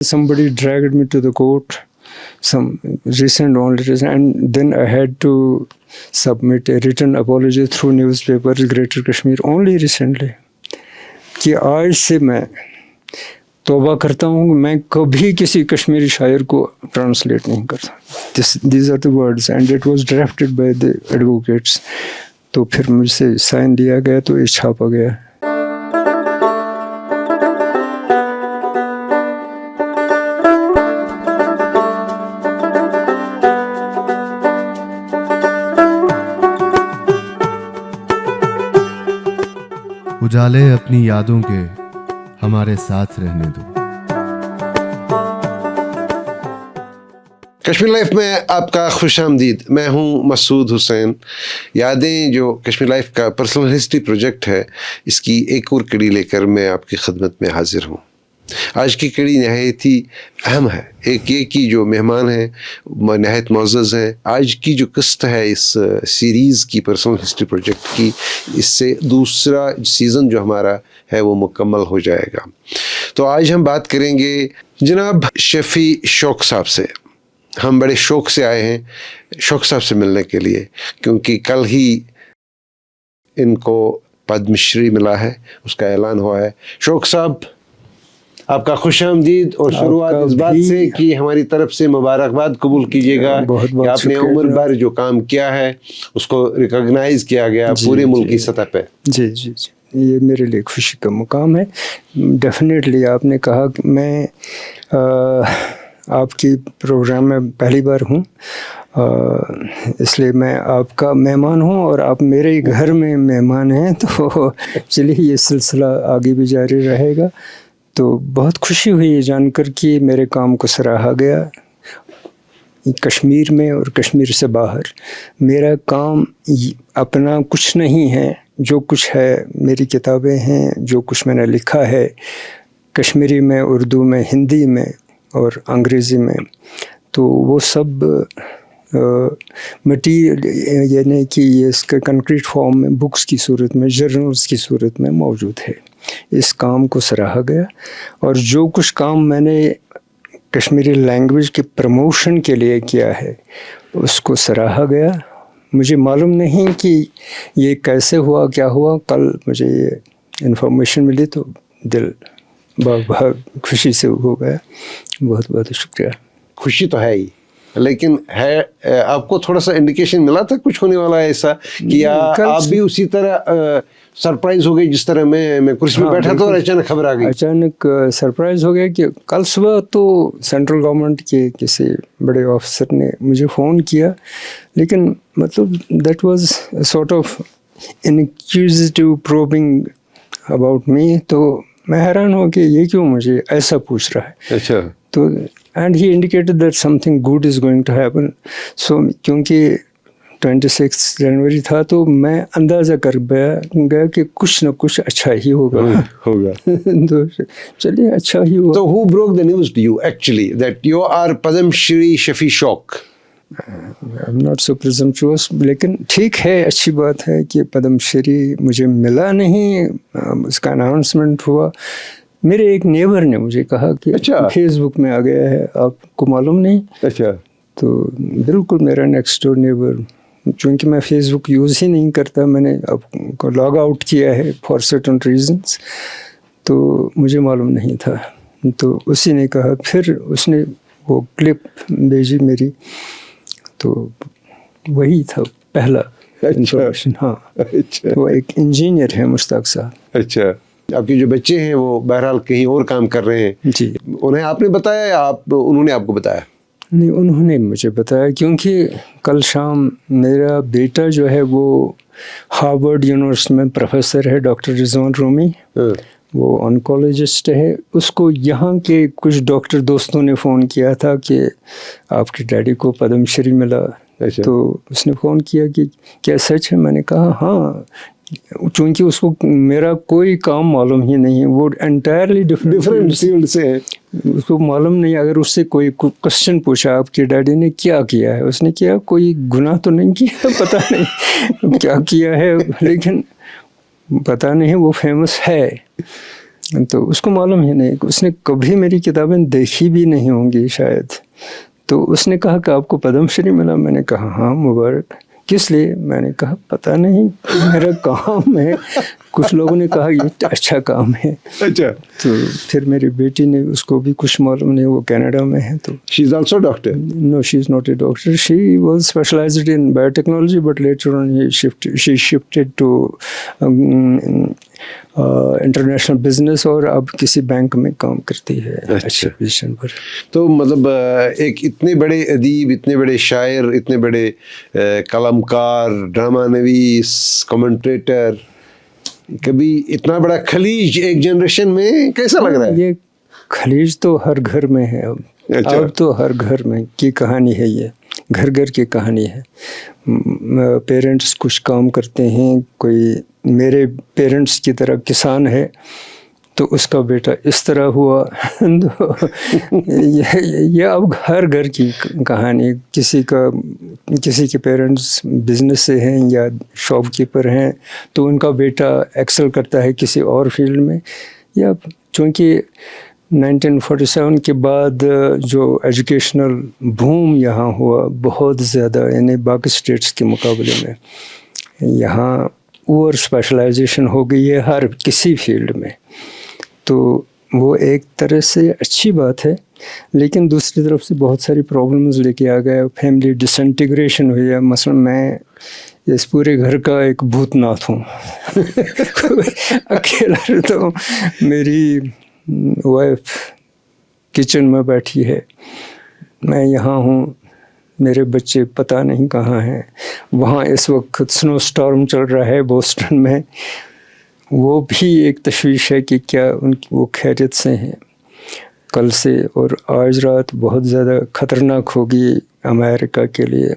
Somebody dragged me to the court, some only recent, and then I had to submit a written apology through newspapers, Greater Kashmir, only recently. کہ آج سے میں توبہ کرتا ہوں کہ میں کبھی کسی کشمیری شاعر کو ٹرانسلیٹ نہیں کرتا. These are the words and it was drafted by the advocates. تو پھر مجھ سے سائن لیا گیا تو یہ چھاپا گیا. اجالے اپنی یادوں کے ہمارے ساتھ رہنے دو. کشمیر لائف میں آپ کا خوش آمدید. میں ہوں مسعود حسین. یادیں جو کشمیر لائف کا پرسنل ہسٹری پروجیکٹ ہے، اس کی ایک اور کڑی لے کر میں آپ کی خدمت میں حاضر ہوں. آج کی کڑی نہایت ہی اہم ہے. ایک یہ کہ جو مہمان ہیں نہایت معزز ہیں. آج کی جو قسط ہے اس سیریز کی پرسنل ہسٹری پروجیکٹ کی، اس سے دوسرا سیزن جو ہمارا ہے وہ مکمل ہو جائے گا. تو آج ہم بات کریں گے جناب شفیع شوق صاحب سے. ہم بڑے شوق سے آئے ہیں شوق صاحب سے ملنے کے لیے، کیونکہ کل ہی ان کو پدم شری ملا ہے، اس کا اعلان ہوا ہے. شوق صاحب، آپ کا خوش آمدید. اور شروعات اس بات سے کہ ہماری طرف سے مبارکباد قبول کیجیے گا کہ آپ نے عمر بھر جو کام کیا ہے اس کو ریکگنائز کیا گیا پورے ملک کی سطح پہ. جی جی جی، یہ میرے لیے خوشی کا مقام ہے. ڈیفینیٹلی آپ نے کہا کہ میں آپ کی پروگرام میں پہلی بار ہوں، اس لیے میں آپ کا مہمان ہوں اور آپ میرے گھر میں مہمان ہیں. تو چلیے یہ سلسلہ آگے بھی جاری رہے گا. تو بہت خوشی ہوئی یہ جان کر کہ میرے کام کو سراہا گیا کشمیر میں اور کشمیر سے باہر. میرا کام اپنا کچھ نہیں ہے، جو کچھ ہے میری کتابیں ہیں، جو کچھ میں نے لکھا ہے کشمیری میں، اردو میں، ہندی میں اور انگریزی میں، تو وہ سب مٹیریل یعنی کہ یہ اس کے کنکریٹ فارم میں بکس کی صورت میں، جرنلز کی صورت میں موجود ہے. اس کام کو سراہا گیا اور جو کچھ کام میں نے کشمیری لینگویج کے پروموشن کے لیے کیا ہے اس کو سراہا گیا. مجھے معلوم نہیں کہ یہ کیسے ہوا، کیا ہوا. کل مجھے یہ انفارمیشن ملی تو دل بہت خوشی سے ہو گیا. بہت بہت شکریہ. خوشی تو ہے ہی، لیکن ہے آپ کو تھوڑا سا انڈیکیشن ملا تھا کچھ ہونے والا ایسا کہ آپ بھی اسی طرح سرپرائز ہو گئی جس طرح میں کرسی میں بیٹھا تھا اور اچانک خبر آ گئی؟ اچانک سرپرائز ہو گیا کہ کل صبح تو سینٹرل گورنمنٹ کے کسی بڑے آفیسر نے مجھے فون کیا، لیکن مطلب that was sort of inquisitive probing about me. تو میں حیران ہوں کہ یہ کیوں مجھے ایسا پوچھ رہا ہے. اچھا. تو and he indicated that some thing good is going to happen. So کیونکہ 26 جنوری تھا تو میں اندازہ کر گیا کہ کچھ نہ کچھ اچھا ہی ہوگا. تو چلیے اچھا ہی ہوا. So who broke the news to you actually that you are Padam Shri شفیع شوق؟ I'm not so presumptuous، لیکن ٹھیک ہے، اچھی بات ہے کہ پدم شری مجھے ملا نہیں. اس کا اناؤنسمنٹ ہوا. میرے ایک نیبر نے مجھے کہا کہ فیس بک میں آ گیا ہے، آپ کو معلوم نہیں؟ اچھا. تو بالکل میرا نیکسٹ ڈور نیبر، چونکہ میں فیس بک یوز ہی نہیں کرتا، میں نے اب کو لاگ آؤٹ کیا ہے فار سرٹن ریزنس، تو مجھے معلوم نہیں تھا. تو اسی نے کہا، پھر اس نے وہ کلپ بھیجی میری، تو وہی تھا پہلا انفارمیشن. ہاں. وہ ایک انجینئر ہے مشتاق صاحب. اچھا. آپ کے جو بچے ہیں وہ بہرحال کہیں اور کام کر رہے ہیں. جی. انہیں آپ نے بتایا یا انہوں نے آپ کو بتایا؟ نہیں، انہوں نے مجھے بتایا، کیونکہ کل شام میرا بیٹا جو ہے وہ ہارورڈ یونیورسٹی میں پروفیسر ہے، ڈاکٹر رضوان رومی. وہ آنکولوجسٹ ہے. اس کو یہاں کے کچھ ڈاکٹر دوستوں نے فون کیا تھا کہ آپ کے ڈیڈی کو پدم شری ملا. تو اس نے فون کیا کہ کیا سچ ہے؟ میں نے کہا ہاں، چونکہ اس کو میرا کوئی کام معلوم ہی نہیں ہے، وہ انٹائرلی ڈفرینٹ فیلڈ سے ہے، اس کو معلوم نہیں. اگر اس سے کوئی کوشچن پوچھا آپ کے ڈیڈی نے کیا کیا ہے، اس نے کیا کوئی گناہ تو نہیں کیا، پتہ نہیں کیا کیا ہے، لیکن پتہ نہیں وہ فیمس ہے. تو اس کو معلوم ہی نہیں, اس نے کبھی میری کتابیں دیکھی بھی نہیں ہوں گی شاید. تو اس نے کہا کہ آپ کو پدم شری ملا. میں نے کہا ہاں مبارک. کس لیے؟ میں نے کہا پتہ نہیں, میرا کام ہے. کچھ لوگوں نے کہا یہ اچھا کام ہے. اچھا. تو پھر میری بیٹی نے, اس کو بھی کچھ معلوم نہیں, وہ کینیڈا میں ہے. تو she is also doctor. No, she is not a doctor. She was specialized in biotechnology, but later on she shifted to international business, اور اب کسی بینک میں کام کرتی ہے اچھی پوزیشن پر. تو مطلب ایک اتنے بڑے ادیب, اتنے بڑے شاعر, اتنے بڑے قلم کار, ڈرامہ نویس, کمنٹریٹر, کبھی اتنا بڑا خلیج ایک جنریشن میں کیسا لگ رہا ہے؟ یہ خلیج تو ہر گھر میں ہے اب. اب تو ہر گھر میں کی کہانی ہے, یہ گھر گھر کی کہانی ہے. پیرنٹس کچھ کام کرتے ہیں, کوئی میرے پیرنٹس کی طرح کسان ہے تو اس کا بیٹا اس طرح ہوا. یہ اب ہر گھر کی کہانی. کسی کے پیرنٹس بزنس سے ہیں یا شاپ کیپر ہیں تو ان کا بیٹا ایکسل کرتا ہے کسی اور فیلڈ میں. یا چونکہ 1947 کے بعد جو ایجوکیشنل بوم یہاں ہوا بہت زیادہ, یعنی باقی اسٹیٹس کے مقابلے میں یہاں اوور اسپیشلائزیشن ہو گئی ہے ہر کسی فیلڈ میں. تو وہ ایک طرح سے اچھی بات ہے, لیکن دوسری طرف سے بہت ساری پرابلمز لے کے آ گیا. فیملی ڈسنٹیگریشن ہوئی ہے. مثلا میں اس پورے گھر کا ایک بھوت ناتھ ہوں. اکیلا رہتا ہوں. میری وائف کچن میں بیٹھی ہے, میں یہاں ہوں, میرے بچے پتہ نہیں کہاں ہیں. وہاں اس وقت سنو اسٹارم چل رہا ہے بوسٹن میں, وہ بھی ایک تشویش ہے کہ کیا وہ خیریت سے ہیں کل سے. اور آج رات بہت زیادہ خطرناک ہوگی امریکہ کے لیے.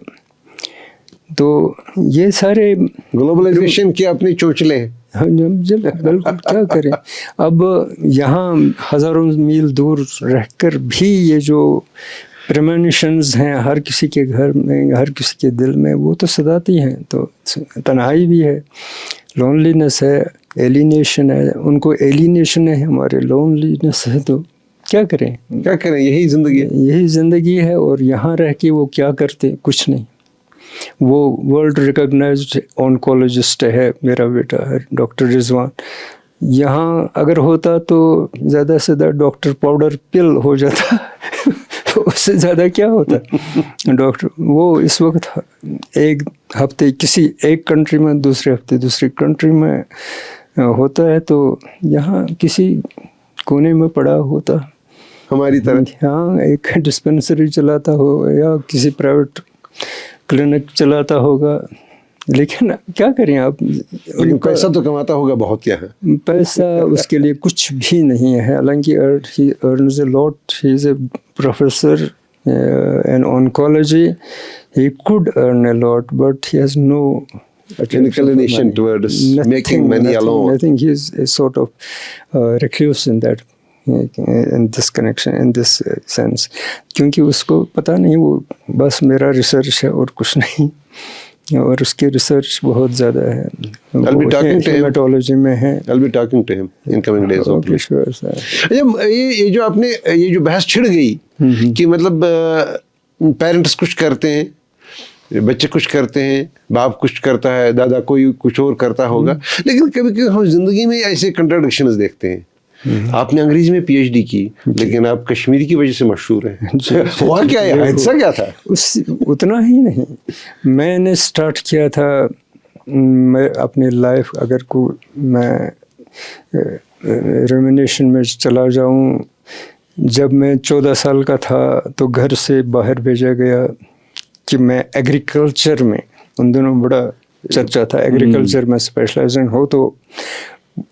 تو یہ سارے گلوبلائزیشن کی اپنی چوچلے ہیں. بالکل, کیا کریں. اب یہاں ہزاروں میل دور رہ کر بھی یہ جو پریمونیشنز ہیں ہر کسی کے گھر میں, ہر کسی کے دل میں, وہ تو صداتی ہیں. تو تنہائی بھی ہے, لونلینس ہے, ایلینیشن ہے. ان کو ایلینیشن ہے, ہمارے لونلینس ہے. تو کیا کریں, یہی زندگی ہے. یہی زندگی ہے. اور یہاں رہ کے وہ کیا کرتے, کچھ نہیں. وہ ورلڈ ریکگنائزڈ آنکولوجسٹ ہے میرا بیٹا ہے ڈاکٹر رضوان. یہاں اگر ہوتا تو زیادہ سے زیادہ ڈاکٹر پاؤڈر پل ہو جاتا. اس سے زیادہ کیا ہوتا. ڈاکٹر وہ اس وقت ایک ہفتے کسی ایک کنٹری میں, دوسرے ہفتے دوسری کنٹری میں ہوتا ہے. تو یہاں کسی کونے میں پڑا ہوتا ہماری طرح. ہاں, ایک ڈسپنسری چلاتا ہو یا کسی پرائیویٹ کلینک چلاتا ہوگا. لیکن کیا کریں آپ, پیسہ تو کماتا ہوگا بہت. یہاں پیسہ اس کے لیے کچھ بھی نہیں ہے. حالانکہ he earns a lot. He is a professor in oncology. He could earn a lot, but he has no inclination towards making money alone. I think he is a sort of recluse in that, in this connection, in this sense. کیونکہ اس کو پتہ نہیں, وہ بس میرا research ہے اور کچھ نہیں. اور اس کی ریسرچ بہت زیادہ ہے, ہیماٹولوجی میں ہے. I'll be talking to him in coming days. Okay, sure, sir. یہ جو آپ نے یہ جو بحث چھڑ گئی کہ مطلب پیرنٹس کچھ کرتے ہیں, بچے کچھ کرتے ہیں, باپ کچھ کرتا ہے, دادا کوئی کچھ اور کرتا ہوگا, لیکن کبھی کبھی ہم زندگی میں ایسے کنٹراڈکشنز دیکھتے ہیں. آپ نے انگریزی میں پی ایچ ڈی کی, لیکن آپ کشمیری کی وجہ سے مشہور ہیں. ہوا کیا ہے, حادثہ کیا تھا؟ اتنا ہی نہیں. میں نے سٹارٹ کیا تھا, میں اپنی لائف اگر کو میں ریمینیشن میں چلا جاؤں, جب میں 14 سال کا تھا تو گھر سے باہر بھیجا گیا کہ میں ایگریکلچر میں, ان دنوں بڑا چرچا تھا ایگریکلچر میں اسپیشلائزن ہو تو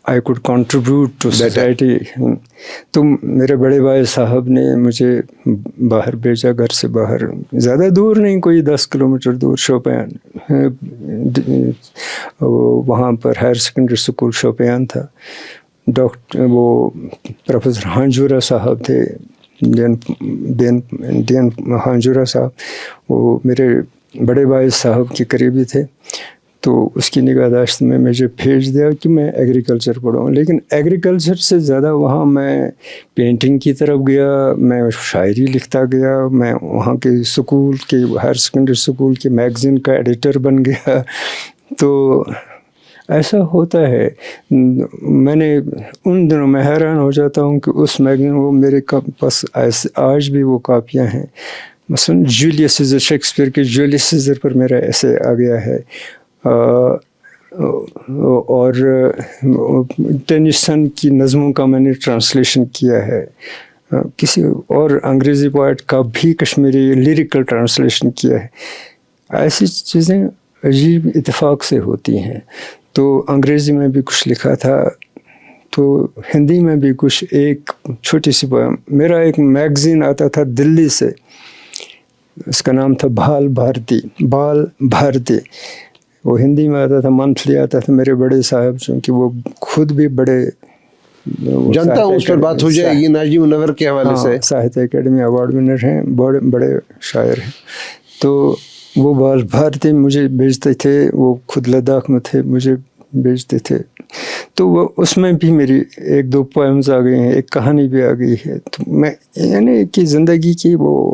I could contribute to society. تو میرے بڑے بھائی صاحب نے مجھے باہر بھیجا, گھر سے باہر, زیادہ دور نہیں, کوئی 10 کلومیٹر دور, شوپیان. وہاں پر ہائر سیکنڈری اسکول شوپیان تھا. ڈاکٹر وہ پروفیسر ہانجورا صاحب تھے, دین ہانجورا صاحب, وہ میرے بڑے بھائی صاحب کے قریبی تھے. تو اس کی نگہداشت میں مجھے بھیج دیا کہ میں ایگریکلچر پڑھوں. لیکن ایگریکلچر سے زیادہ وہاں میں پینٹنگ کی طرف گیا, میں شاعری لکھتا گیا, میں وہاں کے اسکول کے ہائر سیکنڈری اسکول کے میگزین کا ایڈیٹر بن گیا. تو ایسا ہوتا ہے. میں نے ان دنوں میں حیران ہو جاتا ہوں کہ اس میگزین وہ میرے پاس آج بھی وہ کاپیاں ہیں. مثلاً جولیس سیزر, شیکسپیئر کے جولیس سیزر پر میرا ایسے آ گیا ہے, اور ٹینیسن کی نظموں کا میں نے ٹرانسلیشن کیا ہے, کسی اور انگریزی پوائٹ کا بھی کشمیری لیریکل ٹرانسلیشن کیا ہے. ایسی چیزیں عجیب اتفاق سے ہوتی ہیں. تو انگریزی میں بھی کچھ لکھا تھا, تو ہندی میں بھی کچھ, ایک چھوٹی سی پویم. میرا ایک میگزین آتا تھا دلی سے, اس کا نام تھا بال بھارتی. وہ ہندی میں آتا تھا, منتھلی آتا تھا. میرے بڑے صاحب چونکہ وہ خود بھی بڑے, جانتا ہوں اس پر بات ہو جائے گی ناجی منور کے حوالے سے, ساہتیہ اکیڈمی ایوارڈ ونر ہیں, بڑے شاعر ہیں. تو وہ بال بھارتی مجھے بھیجتے تھے, وہ خود لداخ میں تھے, مجھے بھیجتے تھے. تو وہ اس میں بھی میری ایک دو پوئمز آ گئی ہیں, ایک کہانی بھی آ گئی ہے. تو میں یعنی کہ زندگی کی وہ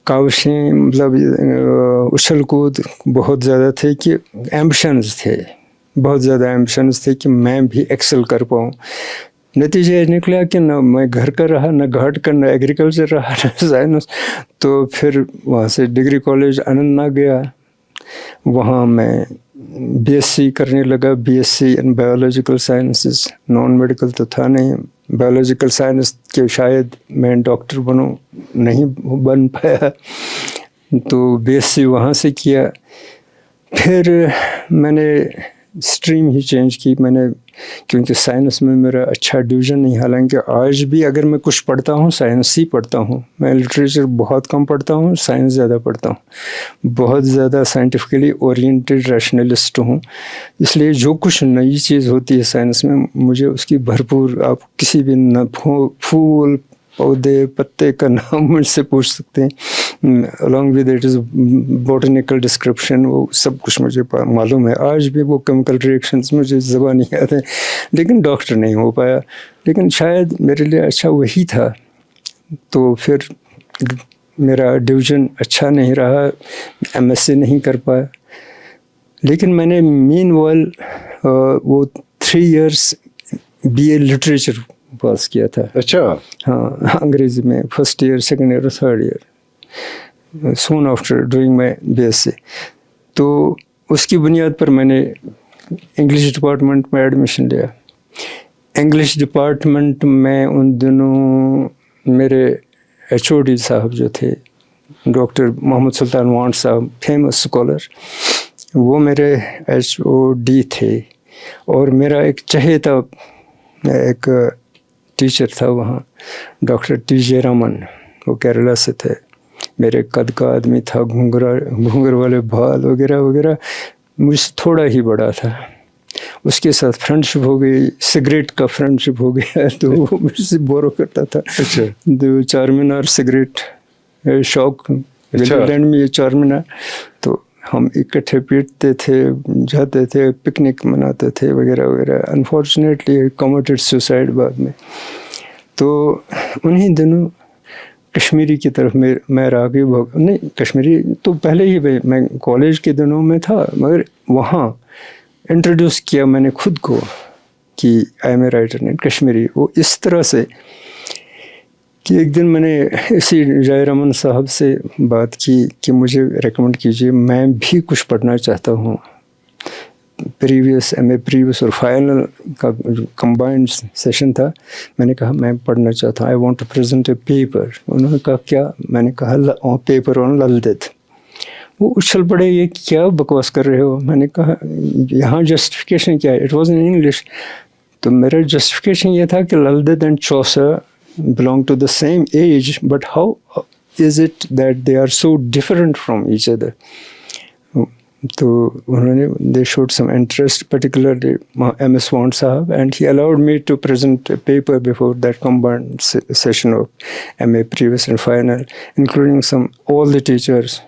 کاوشیں, مطلب اچھل کود بہت زیادہ تھے, کہ ایمبیشنز تھے, بہت زیادہ ایمبیشنز تھے کہ میں بھی ایکسل کر پاؤں. نتیجہ یہ نکلا کہ نہ میں گھر کا رہا, نہ گھاٹ کا, نہ ایگریکلچر رہا, نہ سائنس. تو پھر وہاں سے ڈگری کالج اننت ناگ گیا. وہاں میں بی ایس سی کرنے لگا, be S C in biological sciences. Non medical تو تھا نہیں, بایولوجیکل سائنس کے شاید میں ڈاکٹر بنوں, نہیں بن پایا. تو بی ایس سی وہاں سے کیا. پھر میں نے اسٹریم ہی چینج کی میں نے, کیونکہ سائنس میں میرا اچھا ڈویژن نہیں. حالانکہ آج بھی اگر میں کچھ پڑھتا ہوں سائنس ہی پڑھتا ہوں. میں لٹریچر بہت کم پڑھتا ہوں, سائنس زیادہ پڑھتا ہوں. بہت زیادہ سائنٹیفکلی اورینٹیڈ ریشنلسٹ ہوں. اس لیے جو کچھ نئی چیز ہوتی ہے سائنس میں, مجھے اس کی بھرپور, آپ کسی بھی پھول پودے پتے کا نام مجھ سے پوچھ سکتے ہیں. along with it is botanical description, وہ سب کچھ مجھے معلوم ہے. آج بھی وہ کیمیکل ریئیکشنز مجھے زبان نہیں آتے, لیکن ڈاکٹر نہیں ہو پایا. لیکن شاید میرے لیے اچھا وہی تھا. تو پھر میرا ڈویژن اچھا نہیں رہا, ایم ایس سی نہیں کر پایا. لیکن میں نے مین وائل وہ 3 years بی اے لٹریچر پاس کیا تھا. اچھا, ہاں, انگریزی میں, فرسٹ ایئر, سیکنڈ ایئر اور third year, soon after doing my B S C. تو اس کی بنیاد پر میں نے انگلش ڈپارٹمنٹ میں ایڈمیشن لیا. انگلش ڈپارٹمنٹ میں ان دنوں میرے ایچ او ڈی صاحب جو تھے, ڈاکٹر محمد سلطان وانٹ صاحب, فیمس اسکالر, وہ میرے ایچ او ڈی تھے. اور میرا ایک چہیتا ایک ٹیچر تھا وہاں, ڈاکٹر ٹی جے رمن, وہ کیرلا سے تھے. میرے قد کا آدمی تھا, گھونگر والے بال وغیرہ وغیرہ, مجھ سے تھوڑا ہی بڑا تھا. اس کے ساتھ فرینڈشپ ہو گئی, سگریٹ کا فرینڈشپ ہو گیا. تو وہ مجھ سے بورو کرتا تھا. تو چار مینار سگریٹ شوق, لینڈ میں یہ چار مینار, تو ہم اکٹھے پیٹتے تھے, جاتے تھے, پکنک مناتے تھے وغیرہ وغیرہ. انفارچونیٹلی کمیٹڈ سوسائڈ بعد میں. تو انہی دنوں کشمیری کی طرف میں راغب ہو, نہیں کشمیری تو پہلے ہی میں کالج کے دنوں میں تھا, مگر وہاں انٹروڈیوس کیا میں نے خود کو کہ I am a writer in Kashmiri. وہ اس طرح سے کہ ایک دن میں نے اسی جائے رمن صاحب سے بات کی کہ مجھے ریکمنڈ کیجیے, میں بھی کچھ پڑھنا چاہتا ہوں. پریویس ایم اے پریویس اور فائنل کا کمبائنڈ سیشن تھا. میں نے کہا میں پڑھنا چاہتا ہوں, I want to present a paper. انہوں نے کہا کیا؟ میں نے کہا پیپر آن للدت. وہ اچھل پڑے, یہ کیا بکواس کر رہے ہو؟ میں نے کہا یہاں جسٹیفیکیشن کیا ہے؟ It was in English. تو میرا جسٹیفیکیشن یہ تھا کہ للدت and چوسر belong to the same age, but how is it that they are so different from each other? تو انہوں نے they showed some interest, particularly MS Wand Sahab, and he allowed me to present a paper before that combined session of MA previous and final, including all the teachers.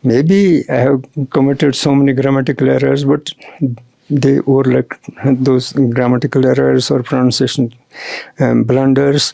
maybe I have committed so many grammatical errors, but they were like those grammatical errors or pronunciation blunders.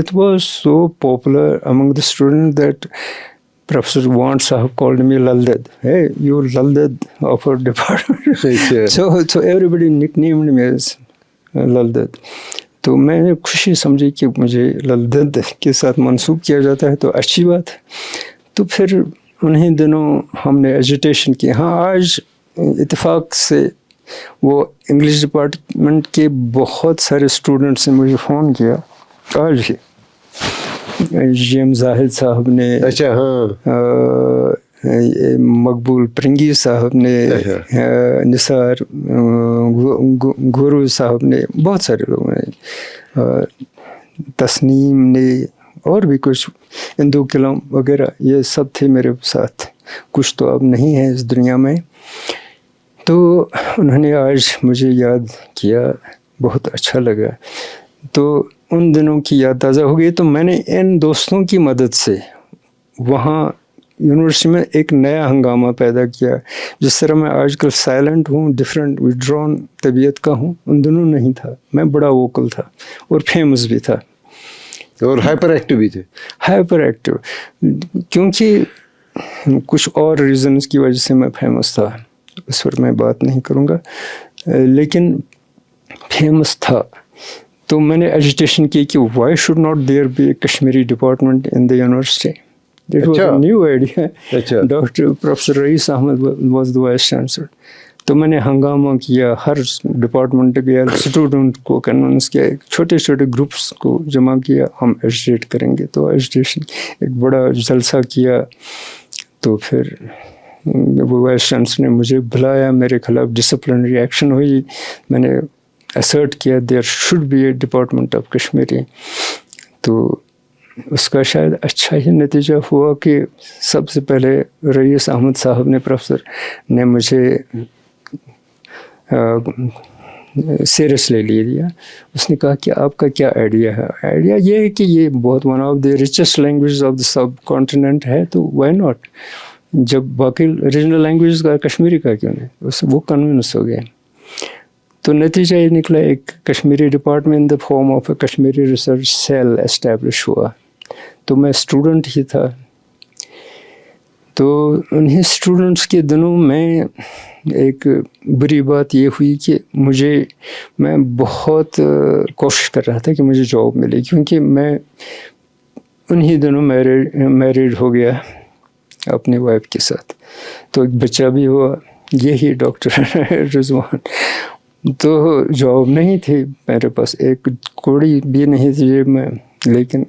it was so popular among the students that Professor Wand Sahab called me Laldad. Hey, you Laldad of our department. So everybody nicknamed me as Laldad. تو میں نے خوشی سمجھی کہ مجھے للدد کے ساتھ منسوب کیا جاتا ہے تو اچھی بات ہے. تو پھر انہیں دنوں ہم نے ایجوٹیشن کی. ہاں آج اتفاق سے وہ انگلش ڈپارٹمنٹ کے بہت سارے اسٹوڈنٹس نے مجھے فون کیا آج ہی. جی ایم زاہد صاحب نے, اچھا ہاں, مقبول پرنگی صاحب نے, نثار گورو صاحب نے, بہت سارے لوگوں نے, تسنیم نے, اور بھی کچھ, اندو کلام وغیرہ, یہ سب تھے میرے ساتھ. کچھ تو اب نہیں ہے اس دنیا میں. تو انہوں نے آج مجھے یاد کیا, بہت اچھا لگا. تو ان دنوں کی یاد تازہ ہو گئی. تو میں نے ان دوستوں کی مدد سے وہاں یونیورسٹی میں ایک نیا ہنگامہ پیدا کیا. جس طرح میں آج کل سائلنٹ ہوں, ڈفرینٹ وڈرون طبیعت کا ہوں, ان دنوں نہیں تھا. میں بڑا ووکل تھا اور فیمس بھی تھا, اور ہائپر ایکٹیو بھی تھے. ہائپر ایکٹیو کیونکہ کچھ اور ریزنز کی وجہ سے میں فیمس تھا, اس پر میں بات نہیں کروں گا, لیکن فیمس تھا. تو میں نے ایجوٹیشن کی کہ why should not there be a Kashmiri department in the university. It was a new idea. Doctor professor Raees Ahmad was the vice chancellor. تو میں نے ہنگامہ کیا, ہر ڈپارٹمنٹ گیا, اسٹوڈنٹ کو کنونس کیا, چھوٹے چھوٹے گروپس کو جمع کیا, ہم ایجوٹیٹ کریں گے. تو ایجوٹیشن ایک بڑا جلسہ کیا. تو پھر وہ وائس چانسلر نے مجھے بلایا, میرے خلاف ڈسپلنری ایکشن ہوئی. میں نے اسرٹ کیا there should be a department of Kashmiri. تو اس کا شاید اچھا ہی نتیجہ ہوا کہ سب سے پہلے رئیس احمد صاحب نے, پروفیسر نے, مجھے سیریس لے لیا. اس نے کہا کہ آپ کا کیا آئیڈیا ہے؟ آئیڈیا یہ ہے کہ یہ بہت one of the richest language of the sub continent ہے, تو وائی ناٹ, جب باقی ریجنل لینگویج کا کشمیری کا کیوں نہیں. وہ کنوینس ہو گئے. تو نتیجہ یہ نکلا, ایک Kashmiri department in the form of a Kashmiri research cell establish ہوا. تو میں اسٹوڈنٹ ہی تھا. تو انہیں اسٹوڈنٹس کے دنوں میں ایک بری بات یہ ہوئی کہ میں بہت کوشش کر رہا تھا کہ مجھے جاب ملے, کیونکہ میں انہیں دنوں میریڈ ہو گیا اپنی وائف کے ساتھ. تو ایک بچہ بھی ہوا, یہی ڈاکٹر رضوان. تو جاب نہیں تھی میرے پاس, ایک کوڑی بھی نہیں تھی جیب میں, لیکن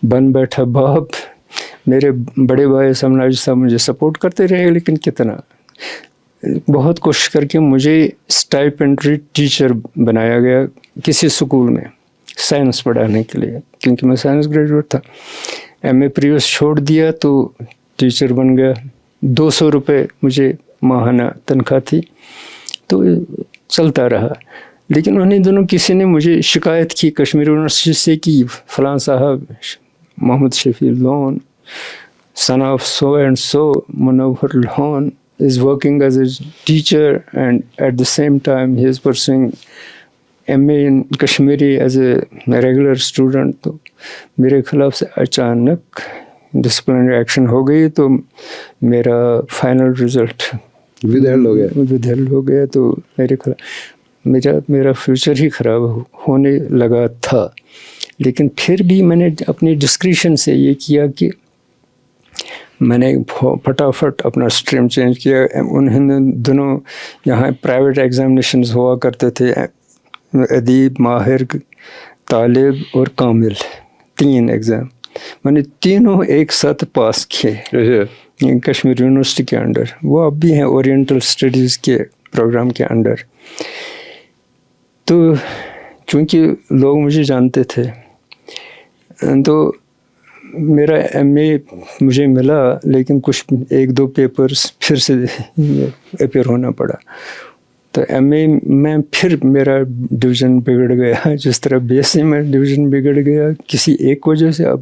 بن بیٹھا باپ. میرے بڑے بھائی سمراج صاحب مجھے سپورٹ کرتے رہے, لیکن کتنا, بہت کوشش کر کے مجھے اسٹائپنڈری ٹیچر بنایا گیا کسی اسکول میں سائنس پڑھانے کے لیے, کیونکہ میں سائنس گریجویٹ تھا. ایم اے پریویس چھوڑ دیا تو ٹیچر بن گیا. 200 روپے مجھے ماہانہ تنخواہ تھی. تو چلتا رہا. لیکن انہیں دونوں کسی نے مجھے شکایت کی کشمیر یونیورسٹی سے کہ فلاں صاحب محمد شفیع loan son of so and so Munawwar Lon is working as a teacher and at the same time he is pursuing MA in Kashmiri as a regular student. تو میرے خلاف سے اچانک ڈسپلنری ایکشن ہو گئی. تو میرا فائنل رزلٹ ودھیل ہو گیا. تو میرے خلاف میرا فیوچر ہی خراب ہونے لگا تھا. لیکن پھر بھی میں نے اپنی ڈسکریشن سے یہ کیا کہ میں نے پھٹافٹ اپنا اسٹریم چینج کیا. انہوں دنوں یہاں پرائیویٹ ایگزامینیشنز ہوا کرتے تھے, ادیب, ماہر, طالب اور کامل, 3 ایگزام. میں نے تینوں ایک ساتھ پاس کیے کشمیر یونیورسٹی کے انڈر. وہ اب بھی ہیں اورینٹل اسٹڈیز کے پروگرام کے انڈر. تو چونکہ لوگ مجھے جانتے تھے تو میرا ایم اے مجھے ملا, لیکن کچھ 1-2 پیپرز پھر سے اپیئر ہونا پڑا. تو ایم اے میں پھر میرا ڈویژن بگڑ گیا, جس طرح بی ایس سی میں ڈویژن بگڑ گیا کسی ایک وجہ سے. اب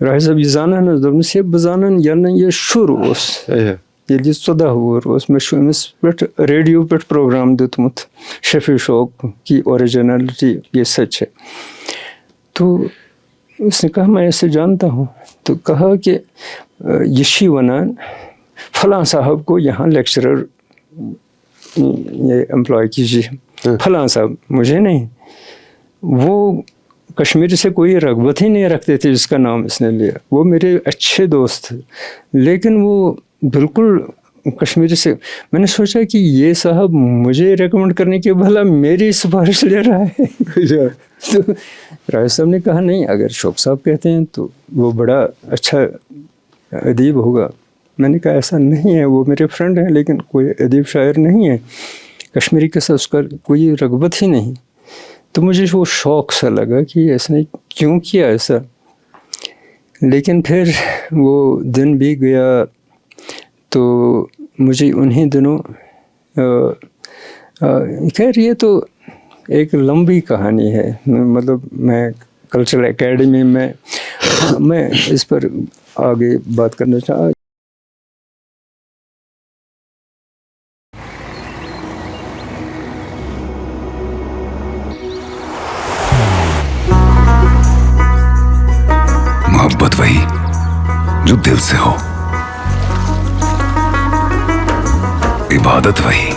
راہی صاحب یہ زانان حظ دوٚپنَس ہے بہٕ زانان یَنہٕ یہِ شُر اوس اچھا ییٚلہِ یہِ 14 وُہُر اوس مےٚ چھُ أمِس پٮ۪ٹھ ریڈیو پٮ۪ٹھ پروگرام دیُتمُت شفیع شوق کی اوریجنلٹی یہ سچ ہے. تو اس نے کہا میں اسے جانتا ہوں. تو کہا کہ یہ چھی ونان فلاں صاحب کو یہاں لیکچرر یہ امپلائی کیجیے. فلاں صاحب مجھے نہیں. وہ کشمیر سے کوئی رغبت ہی نہیں رکھتے تھے جس کا نام اس نے لیا. وہ میرے اچھے دوست تھے لیکن وہ بالکل کشمیری سے. میں نے سوچا کہ یہ صاحب مجھے ریکمنڈ کرنے کے بھلا میری سفارش لے رہا ہے. تو راہی صاحب نے کہا نہیں اگر شوق صاحب کہتے ہیں تو وہ بڑا اچھا ادیب ہوگا. میں نے کہا ایسا نہیں ہے, وہ میرے فرینڈ ہیں لیکن کوئی ادیب شاعر نہیں ہے. کشمیری کے ساتھ اس کا کوئی رغبت ہی نہیں. تو مجھے وہ شوق سا لگا کہ اس نے کیوں کیا ایسا. لیکن پھر وہ دن بھی گیا تو مجھے انہی دنوں خیر یہ تو ایک لمبی کہانی ہے. مطلب میں کلچرل اکیڈمی میں اس پر آگے بات کرنا چاہا. محبت وہی جو دل سے ہو, عبادت وہی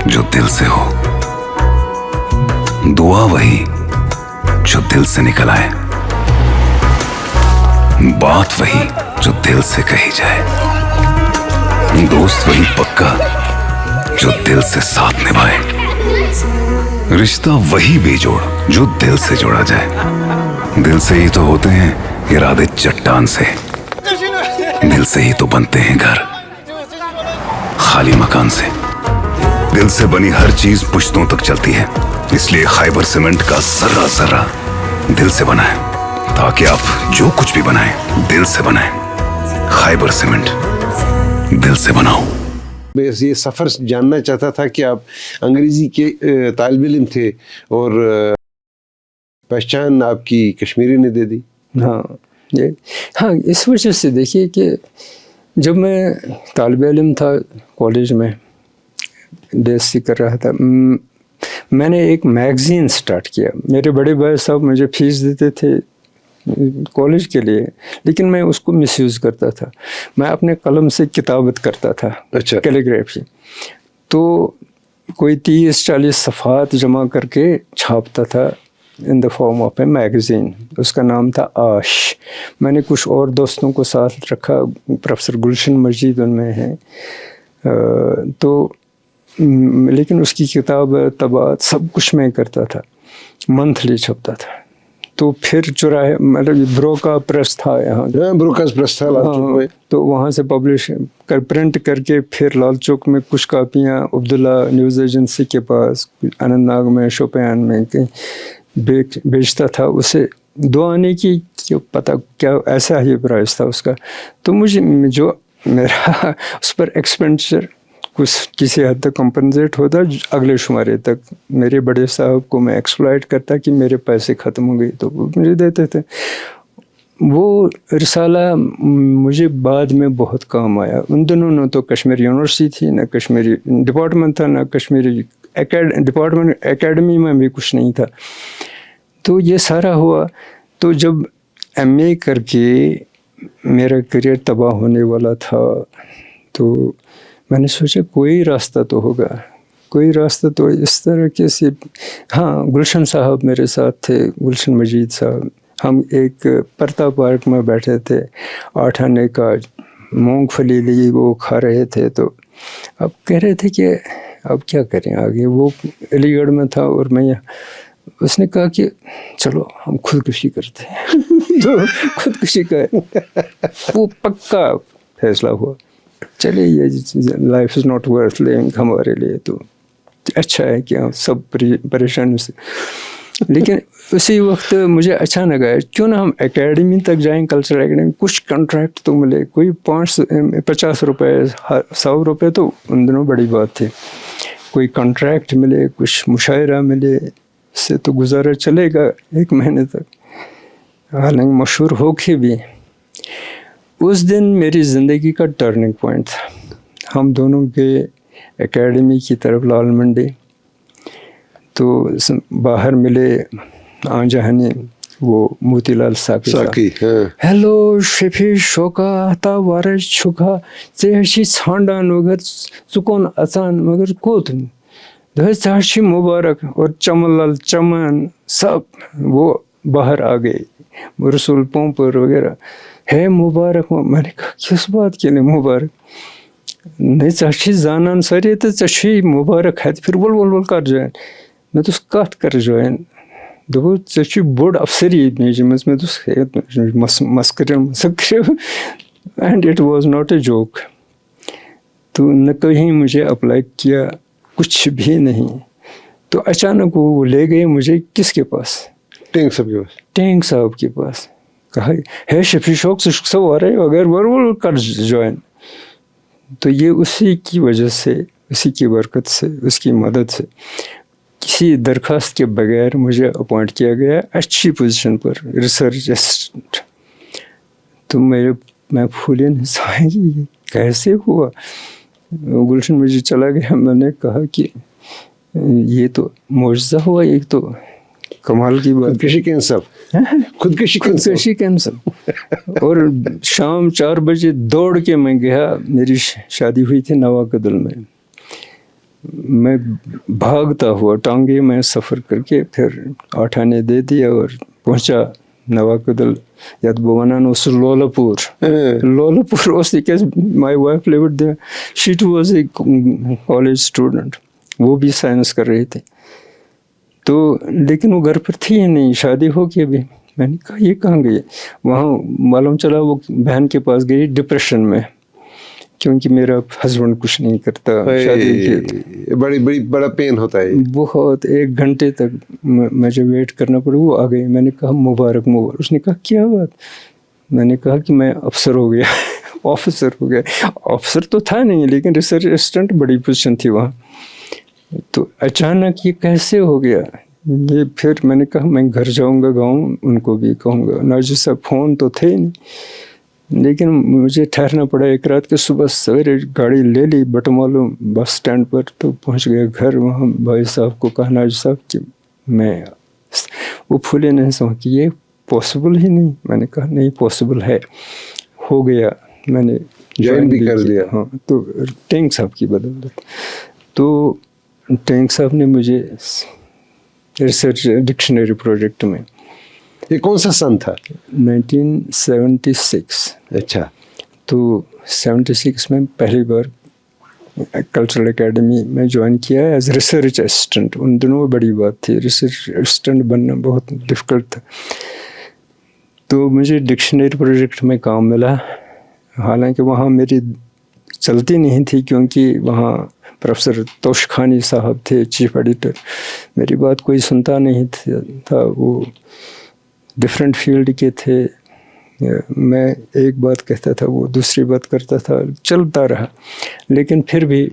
جو دل سے ہو, دعا وہی جو دل سے نکل آئے, بات وہی جو دل سے کہی جائے, دوست وہی پکا جو دل سے ساتھ نبھائے, رشتہ وہی بے جوڑ جو دل سے جوڑا جائے. دل سے ہی تو ہوتے ہیں ارادے چٹان سے, دل سے ہی تو بنتے ہیں گھر خالی مکان سے. دل سے بنی ہر چیز پشتوں تک چلتی ہے, اس لیے خیبر سیمنٹ کا ذرہ ذرہ دل سے بنا ہے تاکہ آپ جو کچھ بھی بنائیں دل سے بنائیں. خیبر سیمنٹ دل سے بناؤ. میں یہ سفر جاننا چاہتا تھا کہ آپ انگریزی کے طالب علم تھے اور پہچان آپ کی کشمیری نے دے دی. ہاں اس وجہ سے دیکھیے کہ جب میں طالب علم تھا کالج میں DSc کر رہا تھا, میں نے ایک میگزین سٹارٹ کیا. میرے بڑے بھائی صاحب مجھے فیس دیتے تھے کالج کے لیے لیکن میں اس کو مس یوز کرتا تھا. میں اپنے قلم سے کتابت کرتا تھا, اچھا کیلیگرافی. تو کوئی 30-40 صفحات جمع کر کے چھاپتا تھا in the form of a magazine. اس کا نام تھا آش. میں نے کچھ اور دوستوں کو ساتھ رکھا, پروفیسر گلشن مجید ان میں ہیں. تو لیکن اس کی کتاب طباعت سب کچھ میں کرتا تھا, منتھلی چھپتا تھا. تو پھر چراہے مطلب بروکا پریس تھا یہاں, بروکاز پریس تھا لال چوک میں, تو وہاں سے پبلش کر پرنٹ کر کے پھر لال چوک میں کچھ کاپیاں عبداللہ نیوز ایجنسی کے پاس, اننت ناگ میں, شوپیان میں کہیں بیچتا تھا. اسے 2 آنے کی پتہ کیا ایسا ہی پرائز تھا اس کا. تو مجھے جو میرا اس پر ایکسپینڈیچر کچھ کسی حد تک کمپنسیٹ ہوتا, اگلے شمارے تک میرے بڑے صاحب کو میں ایکسپلائٹ کرتا کہ میرے پیسے ختم ہو گئے تو وہ مجھے دیتے تھے. وہ رسالہ مجھے بعد میں بہت کام آیا. ان دنوں نہ تو کشمیر یونیورسٹی تھی, نہ کشمیری ڈپارٹمنٹ تھا, نہ کشمیری ڈپارٹمنٹ اکیڈمی میں بھی کچھ نہیں تھا. تو یہ سارا ہوا. تو جب MA کر کے میرا کریئر تباہ ہونے والا تھا تو میں نے سوچا کوئی راستہ تو ہوگا, کوئی راستہ تو اس طرح کے سے. ہاں گلشن صاحب میرے ساتھ تھے, گلشن مجید صاحب. ہم ایک پرتا پارک میں بیٹھے تھے, 8 آنے کا مونگ پھلی لی وہ کھا رہے تھے. تو اب کہہ رہے تھے کہ اب کیا کریں آگے. وہ علی گڑھ میں تھا اور میں یہاں. اس نے کہا کہ چلو ہم خودکشی کرتے ہیں. تو خودکشی کا وہ پکا فیصلہ ہوا. چلے یہ life is not worth living ہمارے لیے. تو اچھا ہے کہ سب پریشانیوں سے. لیکن اسی وقت مجھے اچانک آیا کیوں نہ ہم اکیڈمی تک جائیں, کلچرل اکیڈمی, کچھ کنٹریکٹ تو ملے, کوئی 50 روپے 100 روپے تو ان دنوں بڑی بات تھی. کوئی کنٹریکٹ ملے, کچھ مشاعرہ ملے, اس سے تو گزارا چلے گا 1 مہینے تک, حالانکہ مشہور ہو کے بھی. اس دن میری زندگی کا ٹرننگ پوائنٹ تھا. ہم دونوں گئے اکیڈمی کی طرف لال منڈی, تو باہر ملے آنجہانی وہ موتی لال ساکی. ہیلو شفیع شوکا تا وارش چھکا ژےٚ ژھانڈان مگر ژٕ کون اژان مگر کوٚت ژےٚ مبارک, اور چمن لال چمن سب وہ باہر آ گئے, رسول پومپر وغیرہ. ہے مبارک, میں نے کہا کس بات کے لیے مبارک؟ نہیں ژےٚ زانان ساری تو ژےٚ مبارک ہے, پھر ول کر جوین. میں دوٚپُس کَتھ کر جوین؟ دوٚپُس ژےٚ چھُے بوٚڑ افسری میجمٕژ. میں دوٚپُس مسکریو and it was not a joke. تو نہ کہیں مجھے اپلائی کیا, کچھ بھی نہیں. تو اچانک وہ لے گئے مجھے کس کے پاس؟ ٹینک صاحب کے پاس. کہا ہے شفیع شوق سے وغیرہ کر جوائن. تو یہ اسی کی وجہ سے, اسی کی برکت سے, اس کی مدد سے, کسی درخواست کے بغیر مجھے اپوائنٹ کیا گیا اچھی پوزیشن پر, ریسرچ اسسٹنٹ. تو میں پھولے نہیں سمجھا یہ کیسے ہوا. گلشن مجھے چلا گیا. میں نے کہا کہ یہ تو معجزہ ہوا, ایک تو کمال کی بات. خودکشی کینسل. اور شام 4 بجے دوڑ کے میں گیا. میری شادی ہوئی تھی نواکدل میں. میں بھاگتا ہوا ٹانگے میں سفر کر کے پھر 8 آنے دے دیا اور پہنچا نواکدل. یاد بوانان اس لولپور اس because my wife lived there. She too was a college student. وہ بھی سائنس کر رہی تھی. تو لیکن وہ گھر پر تھی ہی نہیں, شادی ہو کے بھی. میں نے کہا یہ کہاں گئی؟ وہاں معلوم چلا وہ بہن کے پاس گئی ڈپریشن میں, کیونکہ میرا ہسبینڈ کچھ نہیں کرتا. شادی بڑا پین ہوتا ہے بہت. 1 گھنٹے تک مجھے ویٹ کرنا پڑا. وہ آ گئی. میں نے کہا مبارک مبارک. اس نے کہا کیا بات؟ میں نے کہا کہ میں افسر ہو گیا. آفیسر ہو گیا. آفیسر تو تھا نہیں لیکن ریسرچ اسسٹنٹ بڑی پوزیشن تھی وہاں. تو اچانک یہ کیسے ہو گیا یہ؟ پھر میں نے کہا میں گھر جاؤں گا گاؤں, ان کو بھی کہوں گا. ناجی صاحب فون تو تھے نہیں, لیکن مجھے ٹھہرنا پڑا. ایک رات کے صبح سویرے گاڑی لے لی بٹمالو بس اسٹینڈ پر, تو پہنچ گیا گھر. وہاں بھائی صاحب کو کہا ناجی صاحب کہ میں, وہ پھولے نہیں سمجھ کہ یہ پاسبل ہی نہیں. میں نے کہا نہیں پاسبل ہے, ہو گیا. میں نے جوائن بھی کر دیا. ہاں, تو ٹینک صاحب کی بدولت. تو ٹینک صاحب نے مجھے ریسرچ ڈکشنری پروجیکٹ میں. یہ کون سا سن تھا؟ 1976. اچھا. تو 76 میں پہلی بار کلچرل اکیڈمی میں جوائن کیا ایز ریسرچ اسسٹنٹ. ان دنوں بڑی بات تھی, ریسرچ اسسٹنٹ بننا بہت ڈفیکلٹ تھا. تو مجھے ڈکشنری پروجیکٹ میں کام ملا. حالانکہ وہاں میری چلتی نہیں تھی کیونکہ وہاں پروفیسر توشخانی صاحب تھے چیف ایڈیٹر. میری بات کوئی سنتا نہیں تھا. وہ ڈفرینٹ فیلڈ کے تھے. میں ایک بات کہتا تھا وہ دوسری بات کرتا تھا. چلتا رہا لیکن پھر بھی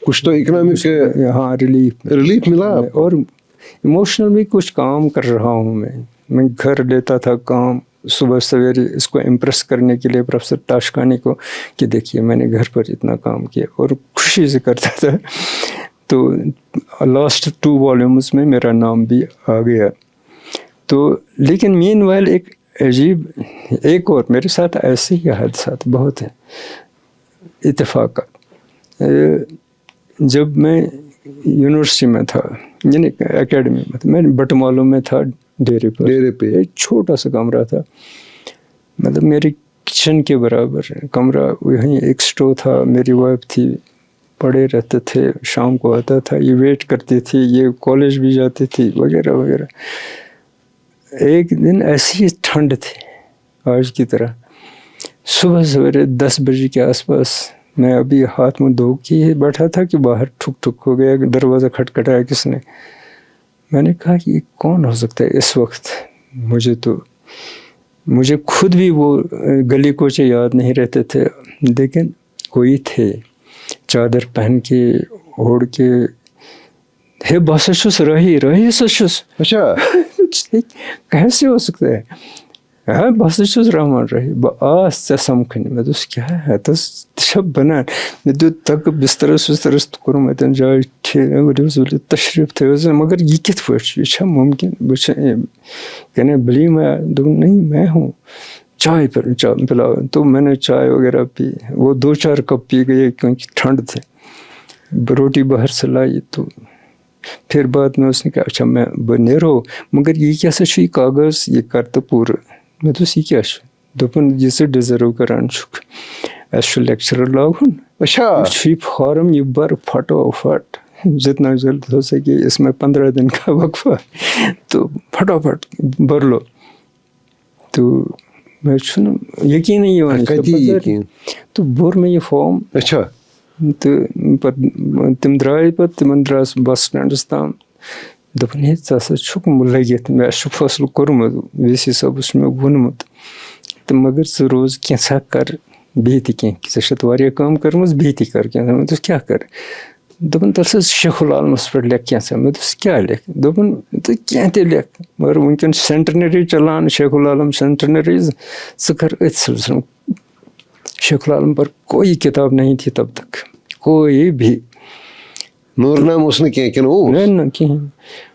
کچھ تو اکنامک ہاں ریلیف ملا. اور ایموشنل بھی کچھ کام کر رہا ہوں. میں گھر لیتا تھا کام صبح سویرے اس کو امپریس کرنے کے لیے پروفیسر تاشخانی کو کہ دیکھیے میں نے گھر پر اتنا کام کیا, اور خوشی سے کرتا تھا. تو لاسٹ 2 والیومز میں میرا نام بھی آ گیا. تو لیکن مین وائل ایک عجیب ایک اور میرے ساتھ ایسے ہی حادثات بہت ہیں, اتفاقات. جب میں یونیورسٹی میں تھا یعنی اکیڈمی میں تھا, میں بٹمالو میں تھا ڈیرے پہ. ایک چھوٹا سا کمرہ تھا, مطلب میری کچن کے برابر کمرہ. وہیں ایک اسٹو تھا. میری وائف تھی, پڑے رہتے تھے. شام کو آتا تھا, یہ ویٹ کرتی تھی, یہ کالج بھی جاتی تھی وغیرہ وغیرہ. ایک دن ایسی ٹھنڈ تھی آج کی طرح. صبح سویرے 10 بجے کے آس پاس میں ابھی ہاتھ منہ دھو کے ہی بیٹھا تھا کہ باہر ٹھک ٹھک ہو گیا, دروازہ کھٹکھٹایا کس نے. میں نے کہا یہ کون ہو سکتا ہے اس وقت. مجھے خود بھی وہ گلی کوچے یاد نہیں رہتے تھے, لیکن کوئی تھے چادر پہن کے اوڑھ کے, ہے بس رہی سچس. اچھا کیسے ہو سکتا ہے؟ ہاں بس رحمان رہی آس سمکھنی. میں دوس کیا ہے شب بنان میں تک بسترس وسترس کور متن جائے تشریف تھو, مگر یہ کت پہ یہ ممکن کہنے بلی میں نہیں میں ہوں, چائے پلاؤ. تو میں نے چائے وغیرہ پی, وہ 2-4 کپ پی گئے کیونکہ ٹھنڈ تھے. روٹی باہر سے لائی تو پھر بعد میں اس نے کہا اچھا میں نیرو مگر یہ کیسا چھ کاغذ یہ کرتے پورا. میں دوس یہ کیا دپن یہ ڈیزرو کران اس لیکچرر لاگن. اچھا فارم یہ بر فٹافٹ جتنا جلد ہو سکے, اس میں 15 دن کا وقفہ, تو فٹافٹ بھر لو. تو میں یقین نہیں تو بور میں یہ فارم. اچھا تو تم درائے پہ تمن دراس بس سٹینڈس تام. دپن ہے ژٕ چھُکھ لٔگِتھ مےٚ چھُ فٲصلہٕ کوٚرمُت وی سی صٲبس چھُ مےٚ ووٚنمُت تہٕ مگر ژٕ روز کینٛژھا کر بیٚیہِ تہِ کینٛہہ ژےٚ چھَتھ واریاہ کٲم کٔرمٕژ بیٚیہِ تہِ کر کینٛژھا. مےٚ دوٚپُس کیٛاہ کر؟ دوٚپُن تَتھ سا شیخ العالمس پٮ۪ٹھ لیکھ کینٛژھا. مےٚ دوٚپُس کیٛاہ لیکھ؟ دوٚپُن ژٕ کینٛہہ تہِ لیکھ مگر وٕنکٮ۪ن سینٹنری چلان شیخ العالم سینٹنریز, ژٕ کر أتھۍ سلسلس. شیخ العالم پر کوئی کتاب نہیں تھی تب تک, کوئی بھی. نور نام اس نے کیا کہ نہ کہیں.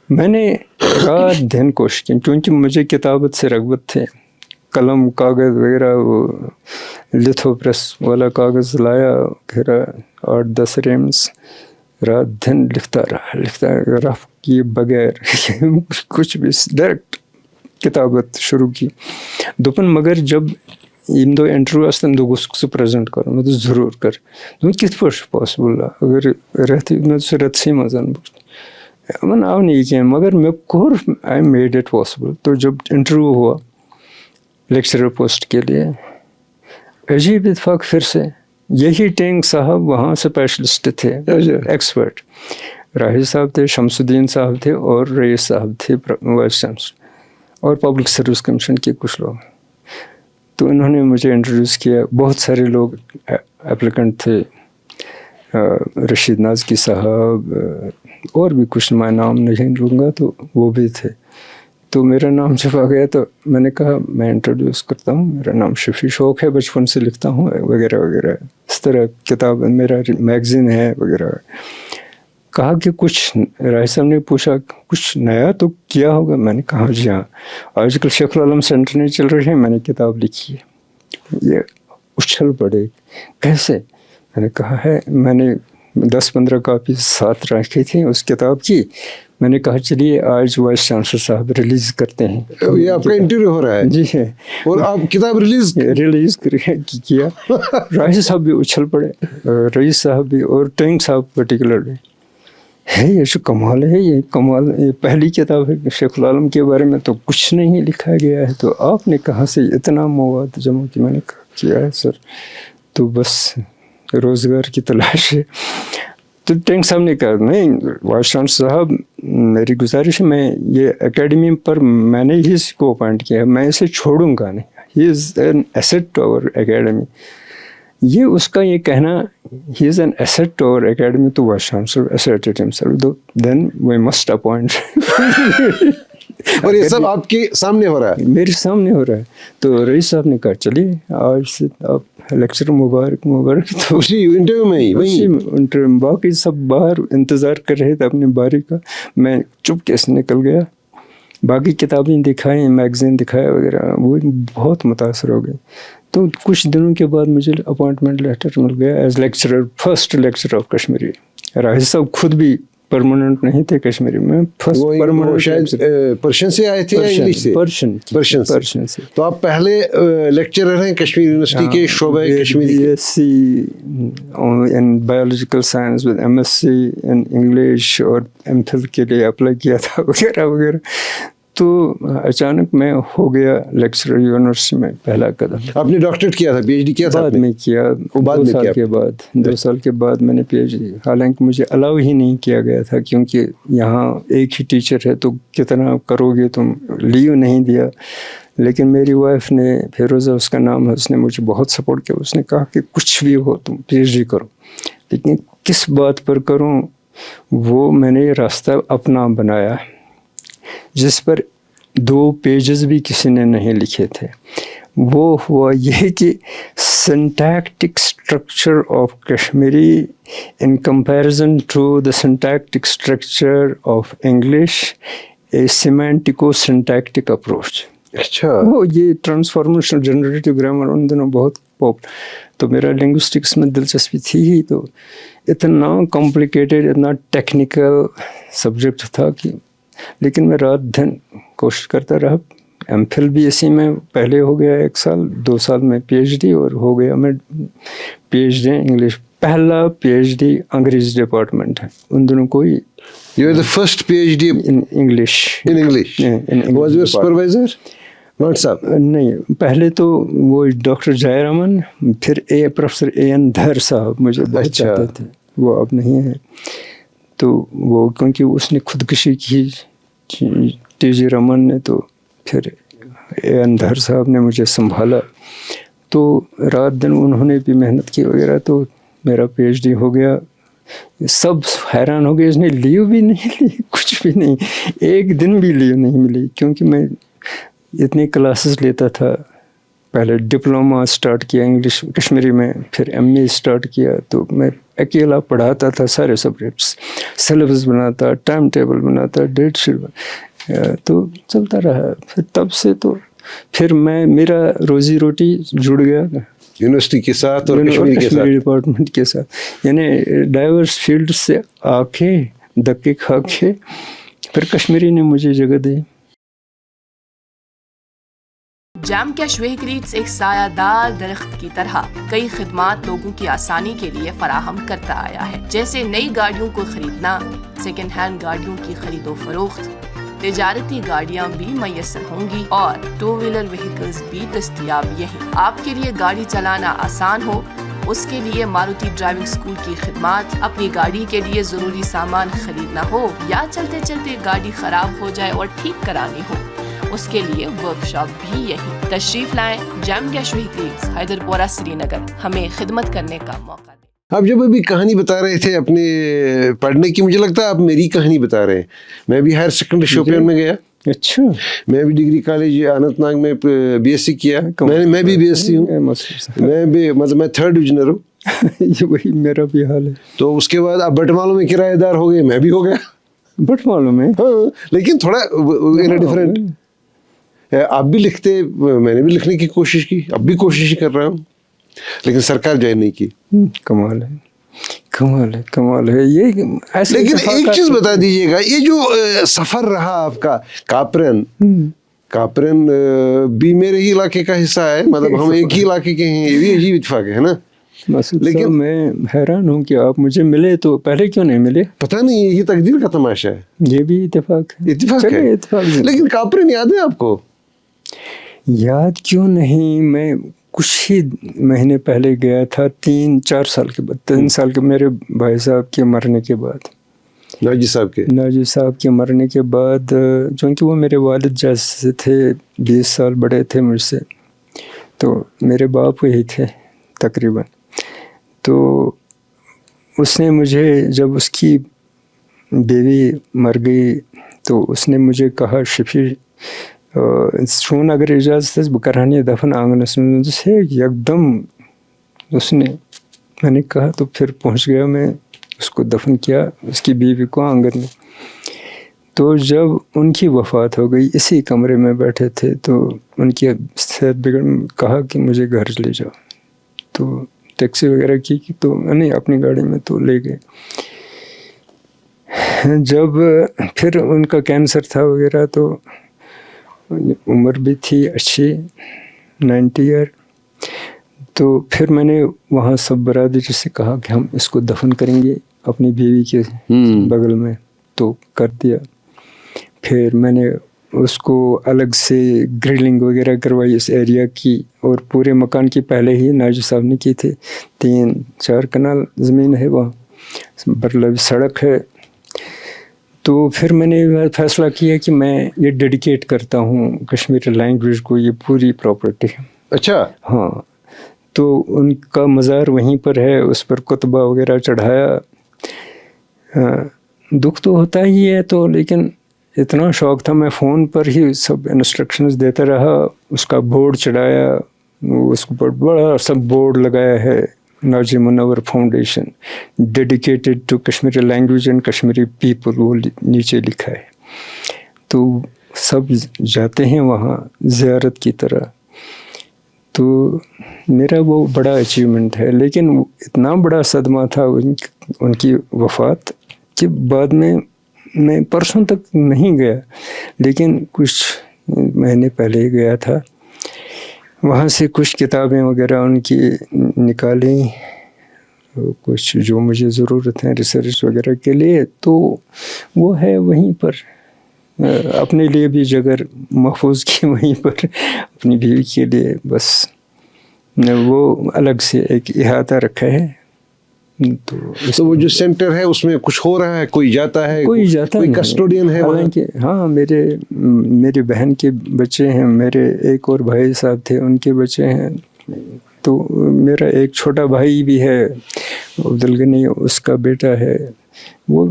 میں نے رات دن کوشش کی کیونکہ مجھے کتابت سے رغبت تھے. قلم کاغذ وغیرہ وہ لتھو پریس والا کاغذ لایا, پھر 8-10 ریمز, رات دن لکھتا رہا رف کیے بغیر کچھ بھی, ڈائریکٹ کتابت شروع کی. دپن مگر جب یم دو انٹرویو آستن دو گوس پریزنٹ کرو. میں ضرور کر. کت پہ پاسبل اگر رہتی میں رتسے مزان من آو نہیں کہیں مگر میں کور آئی میڈ اٹ پاسبل. تو جب انٹرویو ہوا لیکچرر پوسٹ کے لیے, عجیب اتفاق پھر سے یہی ٹینگ صاحب وہاں اسپیشلسٹ تھے, ایکسپرٹ. راہی صاحب تھے, شمس الدین صاحب تھے, اور رئیس صاحب تھے وائس چانسلر, اور پبلک سروس کمیشن کے کچھ لوگ. تو انہوں نے مجھے انٹروڈیوس کیا. بہت سارے لوگ اپلیکنٹ تھے, رشید نازکی صاحب اور بھی کچھ, میں نام نہیں لوں گا, تو وہ بھی تھے. تو میرا نام جب آ گیا تو میں نے کہا میں انٹروڈیوس کرتا ہوں, میرا نام شفیع شوق ہے, بچپن سے لکھتا ہوں وغیرہ وغیرہ, اس طرح کتاب میرا میگزین ہے وغیرہ. کہا کہ کچھ, راہی صاحب نے پوچھا کچھ نیا تو کیا ہوگا. میں نے کہا جی ہاں, آج کل شیخ العالم سینٹر نہیں چل رہے ہیں, میں نے کتاب لکھی ہے. یہ اچھل پڑے کیسے؟ میں نے کہا ہے میں نے 10-15 کاپی ساتھ رکھی تھی اس کتاب کی. میں نے کہا چلیے آج وائس چانسلر صاحب ریلیز کرتے ہیں. یہ آپ کا انٹرویو ہو رہا ہے؟ جی ہے. اور آپ کتاب ریلیز کیا. راہی صاحب بھی اچھل پڑے, رئیس صاحب بھی, اور ٹینگ صاحب پرٹیکولرلی. ہے یہ جو کمال ہے, یہ کمال, یہ پہلی کتاب ہے شیخ العالم کے بارے میں تو کچھ نہیں لکھا گیا ہے, تو آپ نے کہاں سے اتنا مواد جمع کی؟ میں نے کیا ہے سر, تو بس روزگار کی تلاش ہے. تو ٹینگ صاحب نے کہا نہیں وائس چانسلر صاحب میری گزارش ہے, میں یہ اکیڈمی پر میں نے ہی اس کو اپوائنٹ کیا ہے, میں اسے چھوڑوں گا نہیں. He is an asset to our academy. یہ اس کا یہ کہنا, he is an asset to our academy, تو vice chancellor asserted himself, then we must appoint. اور یہ سب آپ کے سامنے ہو رہا ہے؟ میرے سامنے ہو رہا ہے. تو رئیس صاحب نے کہا چلیے آج سے آپ لیکچر مبارک. تو اسی انٹرویو میں ہی باقی سب باہر انتظار کر رہے تھے اپنی باری کا. میں چپ کے سے نکل گیا. باقی کتابیں دکھائیں, میگزین دکھایا وغیرہ, وہ بہت متاثر ہو گئی. تو کچھ دنوں کے بعد مجھے اپوائنٹمنٹ لیٹر مل گیا as lecturer, first lecturer of Kashmiri. Rahi صاحب خود بھی پرماننٹ نہیں تھے کشمیری میں, فرسٹ پرماننٹ. شاید پرشین سے آئے تھے یا انگلش سے؟ پرشین سے. تو آپ پہلے لیکچرر ہیں کشمیر یونیورسٹی کے شعبہ کشمیری. B S C in biological science with MS C in English, اور M Phil کے لیے اپلائی کیا تھا وغیرہ وغیرہ. تو اچانک میں ہو گیا لیکچرر یونیورسٹی میں پہلا قدم. آپ نے ڈاکٹریٹ کیا تھا, پی ایچ ڈی کیا تھا بعد میں کیا, 2 سال کے بعد 2 سال کے بعد میں نے پی ایچ ڈی, حالانکہ مجھے الاؤ ہی نہیں کیا گیا تھا کیونکہ یہاں ایک ہی ٹیچر ہے تو کتنا کرو گے تم, لیو نہیں دیا. لیکن میری وائف نے, فیروزہ اس کا نام ہے, اس نے مجھے بہت سپورٹ کیا. اس نے کہا کہ کچھ بھی ہو تم پی ایچ ڈی کرو, لیکن کس بات پر کروں وہ میں نے راستہ اپنا بنایا جس پر 2 پیجز بھی کسی نے نہیں لکھے تھے. وہ ہوا یہ کہ syntactic structure of Kashmiri in comparison to the syntactic structure of English, a semantico syntactic approach. اچھا, وہ یہ ٹرانسفارمیشن جنریٹو گرامر ان دنوں بہت پاپ, تو میرا لنگوسٹکس میں دلچسپی تھی ہی, تو اتنا کمپلیکیٹڈ, اتنا ٹیکنیکل سبجیکٹ تھا کہ, لیکن میں رات دن کوشش کرتا رہا. ایم فل بھی اسی میں پہلے ہو گیا 1 سال, 2 سال میں پی ایچ ڈی, اور ہو گیا میں پی ایچ ڈی انگلش. پہلا پی ایچ ڈی انگریزی ڈپارٹمنٹ ہے ان دنوں کوئی. You are the first PhD in English. in English. Was your supervisor? Not صاحب. نہیں, پہلے تو وہ ڈاکٹر جائے رمن, پھر پروفیسر اے این دھر صاحب مجھے بہت چاہتے تھے, وہ اب نہیں ہیں. تو وہ کیونکہ اس نے خودکشی کی ٹی جی رمن نے, تو پھر اے این دھر صاحب نے مجھے سنبھالا. تو رات دن انہوں نے بھی محنت کی وغیرہ, تو میرا پی ایچ ڈی ہو گیا. سب حیران ہو گئے, اس نے لیو بھی نہیں لی, کچھ بھی نہیں, ایک دن بھی لیو نہیں ملی, کیونکہ میں اتنی کلاسز لیتا تھا. پہلے ڈپلوما اسٹارٹ کیا انگلش کشمیری میں, پھر ایم اے اسٹارٹ کیا, تو میں اکیلا پڑھاتا تھا سارے سبجیکٹس, سلیبس بناتا, ٹائم ٹیبل بناتا, ڈیٹ شیٹ, تو چلتا رہا. پھر تب سے تو پھر میرا روزی روٹی جڑ گیا یونیورسٹی کے ساتھ اور کشمیری ڈپارٹمنٹ کے ساتھ, یعنی ڈائیورس فیلڈ سے آ کے دھکے کھا کے پھر کشمیری نے مجھے جگہ دی. جام کیش وہیکلیٹس ایک سایہ دار درخت کی طرح کئی خدمات لوگوں کی آسانی کے لیے فراہم کرتا آیا ہے, جیسے نئی گاڑیوں کو خریدنا, سیکنڈ ہینڈ گاڑیوں کی خرید و فروخت, تجارتی گاڑیاں بھی میسر ہوں گی اور 2 ویلر وہیکلز بھی دستیاب یہیں. آپ کے لیے گاڑی چلانا آسان ہو, اس کے لیے ماروتی ڈرائیونگ اسکول کی خدمات, اپنی گاڑی کے لیے ضروری سامان خریدنا ہو یا چلتے چلتے گاڑی خراب ہو جائے اور ٹھیک کرانی ہو, اس کے لیے ورک شاپ بھی یہیں. تشریف لائیں جام کیش وہیکلز, حیدر پورہ, سری نگر. ہمیں خدمت کرنے کا موقع دیں. آپ جب ابھی کہانی بتا رہے تھے اپنے پڑھنے کی, مجھے لگتا ہے آپ میری کہانی بتا رہے ہیں. میں بھی ہائر سیکنڈری شوپین میں گیا. اچھا, میں بھی ڈگری کالج اننت ناگ میں بی ایس سی کیا. میں بھی بی ایس سی ہوں, میں بھی مطلب میں 3rd ڈویژنر ہوں. یہ وہی میرا بھی حال ہے. تو اس کے بعد آپ بٹمالوں میں کرایہ دار ہو گئے, میں بھی ہو گیا. بٹمالوں میں؟ ہاں, لیکن تھوڑا ڈفرینٹ. آپ بھی لکھتے, میں نے بھی لکھنے کی کوشش کی, اب بھی کوشش کر رہا ہوں, لیکن سرکار جوائن نہیں کی. کمال ہے, کمال ہے, کمال ہے یہ. لیکن ایک چیز بتا دیجیے گا, یہ جو سفر رہا آپ کا کاپرن بھی میرے ہی علاقے کا حصہ ہے, مطلب ہم ایک ہی علاقے کے ہیں, یہ بھی عجیب اتفاق ہے نا. لیکن میں حیران ہوں کہ آپ مجھے ملے تو پہلے کیوں نہیں ملے. پتہ نہیں, یہ تقدیر کا تماشا ہے. یہ بھی اتفاق ہے. اتفاق ہے, لیکن کاپرن یاد ہے آپ کو؟ یاد کیوں نہیں, میں کچھ ہی مہینے پہلے گیا تھا, 3-4 سال کے بعد, 3 سال کے, میرے بھائی صاحب کے مرنے کے بعد, ناجی صاحب کے مرنے کے بعد, چونکہ وہ میرے والد جیسے تھے, 20 سال بڑے تھے مجھ سے, تو میرے باپ وہی تھے تقریباً. تو اس نے مجھے, جب اس کی بیوی مر گئی تو اس نے مجھے کہا, شفیع شون اگر اجازت بکرانی دفن آنگن سے یک دم اس نے, میں نے کہا, تو پھر پہنچ گیا میں, اس کو دفن کیا اس کی بیوی کو آنگن میں. تو جب ان کی وفات ہو گئی, اسی کمرے میں بیٹھے تھے, تو ان کی صحت بگڑ, کہا کہ مجھے گھر لے جاؤ. تو ٹیکسی وغیرہ کی, تو نہیں اپنی گاڑی میں, تو لے گئے. جب پھر ان کا کینسر تھا وغیرہ, تو عمر بھی تھی اچھی 90 ایئر. تو پھر میں نے وہاں سب برادری سے کہا کہ ہم اس کو دفن کریں گے اپنی بیوی کے بغل میں, تو کر دیا. پھر میں نے اس کو الگ سے گرلنگ وغیرہ کروائی اس ایریا کی, اور پورے مکان کی پہلے ہی ناجی صاحب نے کی تھی. 3-4 کنال زمین ہے وہاں, مطلب سڑک ہے. تو پھر میں نے فیصلہ کیا کہ میں یہ ڈیڈیکیٹ کرتا ہوں کشمیری لینگویج کو, یہ پوری پراپرٹی. اچھا. ہاں, تو ان کا مزار وہیں پر ہے, اس پر کتبہ وغیرہ چڑھایا. دکھ تو ہوتا ہی ہے, تو لیکن اتنا شوق تھا, میں فون پر ہی سب انسٹرکشنز دیتا رہا. اس کا بورڈ چڑھایا, اس کو بڑا سب بورڈ لگایا ہے, Naji Munawar foundation dedicated to Kashmiri language and Kashmiri people, وہ نیچے لکھا ہے. تو سب جاتے ہیں وہاں زیارت کی طرح. تو میرا وہ بڑا اچیومنٹ ہے. لیکن اتنا بڑا صدمہ تھا ان کی وفات کہ بعد میں پرسوں تک نہیں گیا, لیکن کچھ مہینے پہلے ہی گیا تھا. وہاں سے کچھ کتابیں وغیرہ ان کی نکالیں, کچھ جو مجھے ضرورت ہے ریسرچ وغیرہ کے لیے, تو وہ ہے وہیں پر. اپنے لیے بھی جگہ محفوظ کی وہیں پر, اپنی بیوی کے لیے بس وہ الگ سے ایک احاطہ رکھا ہے. تو وہ جو سینٹر ہے اس میں کچھ ہو رہا ہے, کوئی جاتا ہے, کوئی جاتا کوئی کسٹوڈین ہے وہاں؟ ہاں, میری بہن کے بچے ہیں, میرے ایک اور بھائی صاحب تھے ان کے بچے ہیں. تو میرا ایک چھوٹا بھائی بھی ہے عبدالغنی, اس کا بیٹا ہے, وہ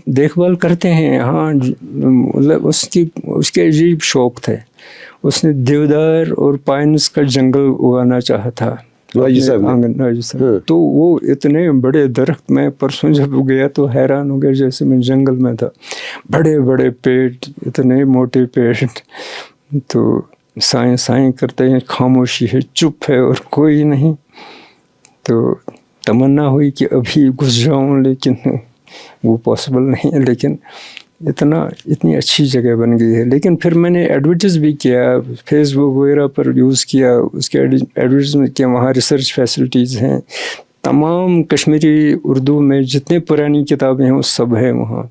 دیکھ بھال کرتے ہیں. ہاں, مطلب اس کے عجیب شوق تھے. اس نے دیودار اور پائنس کا جنگل اگانا چاہا تھا ناجی صاحب. تو وہ اتنے بڑے درخت, میں پرسوں جب گیا تو حیران ہو گیا, جیسے میں جنگل میں تھا. بڑے بڑے پیڑ, اتنے موٹے پیڑ. تو سائیں کرتے ہیں, خاموشی ہے, چپ ہے اور کوئی نہیں. تو تمنا ہوئی کہ ابھی گھس جاؤں, لیکن وہ پاسبل نہیں ہے. لیکن اتنی اچھی جگہ بن گئی ہے. لیکن پھر میں نے ایڈورٹائز بھی کیا, فیس بک وغیرہ پر یوز کیا, اس کے ایڈورٹائزمنٹ کیا. وہاں ریسرچ فیسلٹیز ہیں, تمام کشمیری اردو میں جتنے پرانی کتابیں ہیں وہ سب ہیں وہاں.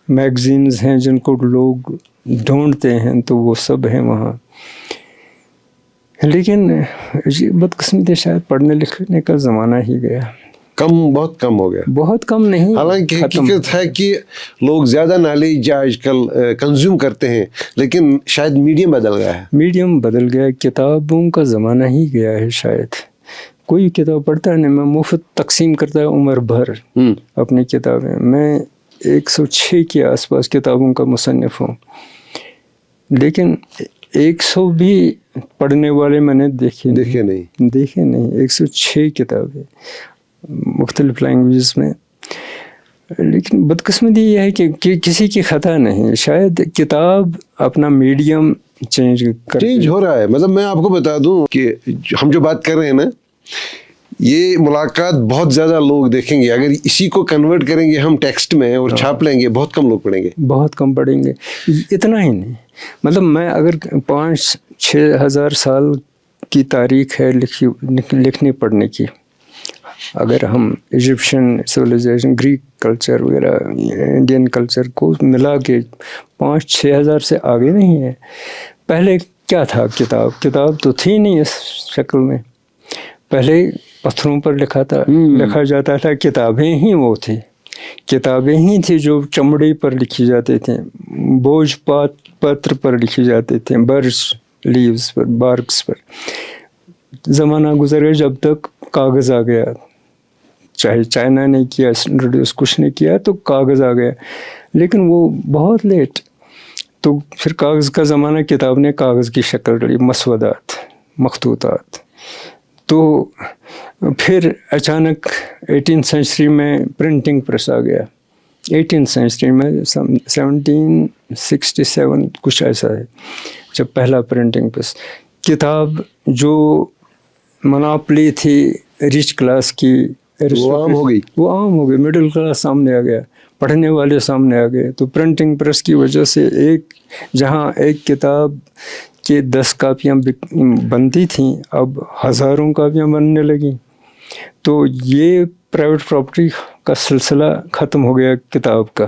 میگزینز ہیں جن کو لوگ ڈھونڈتے ہیں, تو وہ سب ہیں وہاں. لیکن بدقسمتی شاید پڑھنے لکھنے کا زمانہ ہی گیا. بہت کم ہو گیا. بہت کم نہیں, حالانکہ حقیقت ہے کہ لوگ زیادہ نالج آج کل کنزیوم کرتے ہیں, لیکن شاید میڈیم بدل گیا ہے. میڈیم بدل گیا, کتابوں کا زمانہ ہی گیا ہے شاید. کوئی کتاب پڑھتا ہے نہیں, میں مفت تقسیم کرتا ہے عمر بھر اپنی کتابیں. میں 106 کے آس پاس کتابوں کا مصنف ہوں, لیکن 100 بھی پڑھنے والے میں نے دیکھے نہیں. 106 کتابیں مختلف لینگویجز میں. لیکن بدقسمتی یہ ہے کہ کسی کی خطا نہیں, شاید کتاب اپنا میڈیم چینج ہو رہا ہے. مطلب میں آپ کو بتا دوں کہ ہم جو بات کر رہے ہیں نا, یہ ملاقات بہت زیادہ لوگ دیکھیں گے. اگر اسی کو کنورٹ کریں گے ہم ٹیکسٹ میں اور چھاپ لیں گے, بہت کم لوگ پڑھیں گے. بہت کم پڑھیں گے. اتنا ہی نہیں, مطلب میں اگر 5-6 ہزار سال کی تاریخ ہے لکھنے پڑھنے کی, اگر ہم ایجپشن سویلائزیشن, گریک کلچر وغیرہ, انڈین کلچر کو ملا کے 5-6 ہزار سے آگے نہیں ہے. پہلے کیا تھا, کتاب تو تھی نہیں اس شکل میں. پہلے پتھروں پر لکھا جاتا تھا. کتابیں ہی وہ تھی, کتابیں ہی تھی جو چمڑی پر لکھی جاتے تھے, بوجھ پتر پر لکھی جاتے تھے, برس لیوز پر, بارکس پر. زمانہ گزر گیا جب تک کاغذ آ گیا. چاہے چائنا نے کیا انٹروڈیوس, کچھ نے کیا, تو کاغذ آ گیا, لیکن وہ بہت لیٹ. تو پھر کاغذ کا زمانہ, کتاب نے کاغذ کی شکل لی, مسودات, مخطوطات. تو پھر اچانک 18 سینچری میں پرنٹنگ پریس آ گیا. 18 سینچری میں 1767 کچھ ایسا ہے جب پہلا پرنٹنگ پریس. کتاب جو مناپلی تھی ریچ کلاس کی, وہ عام ہو گئی. مڈل کلاس سامنے آ گیا, پڑھنے والے سامنے آ گئے. تو پرنٹنگ پریس کی وجہ سے جہاں ایک کتاب کے 10 کاپیاں بنتی تھیں, اب ہزاروں کاپیاں بننے لگیں. تو یہ پرائیویٹ پراپرٹی کا سلسلہ ختم ہو گیا کتاب کا.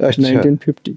1950।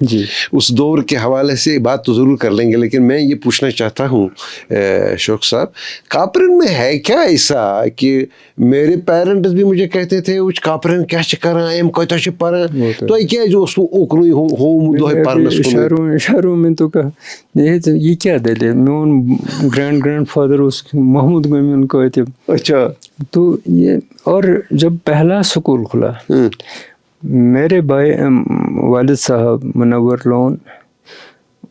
جی اس دور کے حوالے سے بات تو ضرور کر لیں گے، لیکن میں یہ پوچھنا چاہتا ہوں شوق صاحب، کاپرن میں ہے کیا ایسا کہ میرے پیرنٹس بھی مجھے کہتے تھے وچ کاپرن کیا چھ کران ایم کوتا چھ پران تو کیا جو اس اوکنوی ہو دو پرنس کو اشاروں میں تو کہا یہ کیا دل ہے، میون گرینڈ فادر اس محمود گمی ان کو تھے. اچھا تو یہ، اور جب پہلا سکول کھلا میرے بھائی والد صاحب منور لون،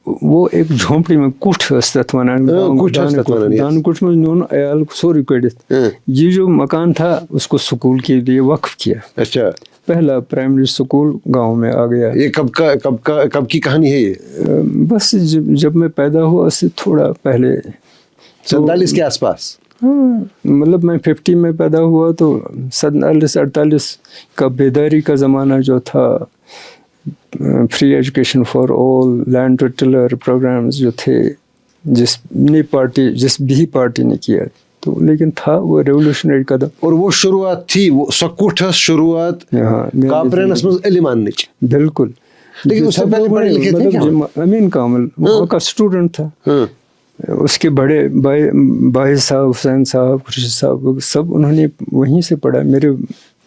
وہ ایک جھونپڑی میں کٹھ استت ونان دان کٹھ میں نون عیال سوری کڑت، یہ جو مکان تھا اس کو سکول کے لیے وقف کیا. اچھا پہلا پرائمری سکول گاؤں میں آ گیا. یہ کب کی کہانی ہے؟ یہ بس جب میں پیدا ہوا اس سے تھوڑا پہلے، 47 کے آس پاس. ہاں مطلب میں 50 میں پیدا ہوا تو 47-48 کا بیداری کا زمانہ جو تھا، free education for all, land to tiller programs جو تھے، جس بھی پارٹی نے کیا تو، لیکن تھا وہ ریولوشنری قدم. اور وہ شروعات تھی، وہ سکوٹھ شروعات کاپرینس میں علم آننے کی. بالکل. لیکن اس سے پہلے پڑھے لکھے تھے کیا؟ امین کامل وہاں کا اسٹوڈنٹ تھا. اس کے بڑے بھائی صاحب، حسین صاحب، خورشید صاحب، سب انہوں نے وہیں سے پڑھا. میرے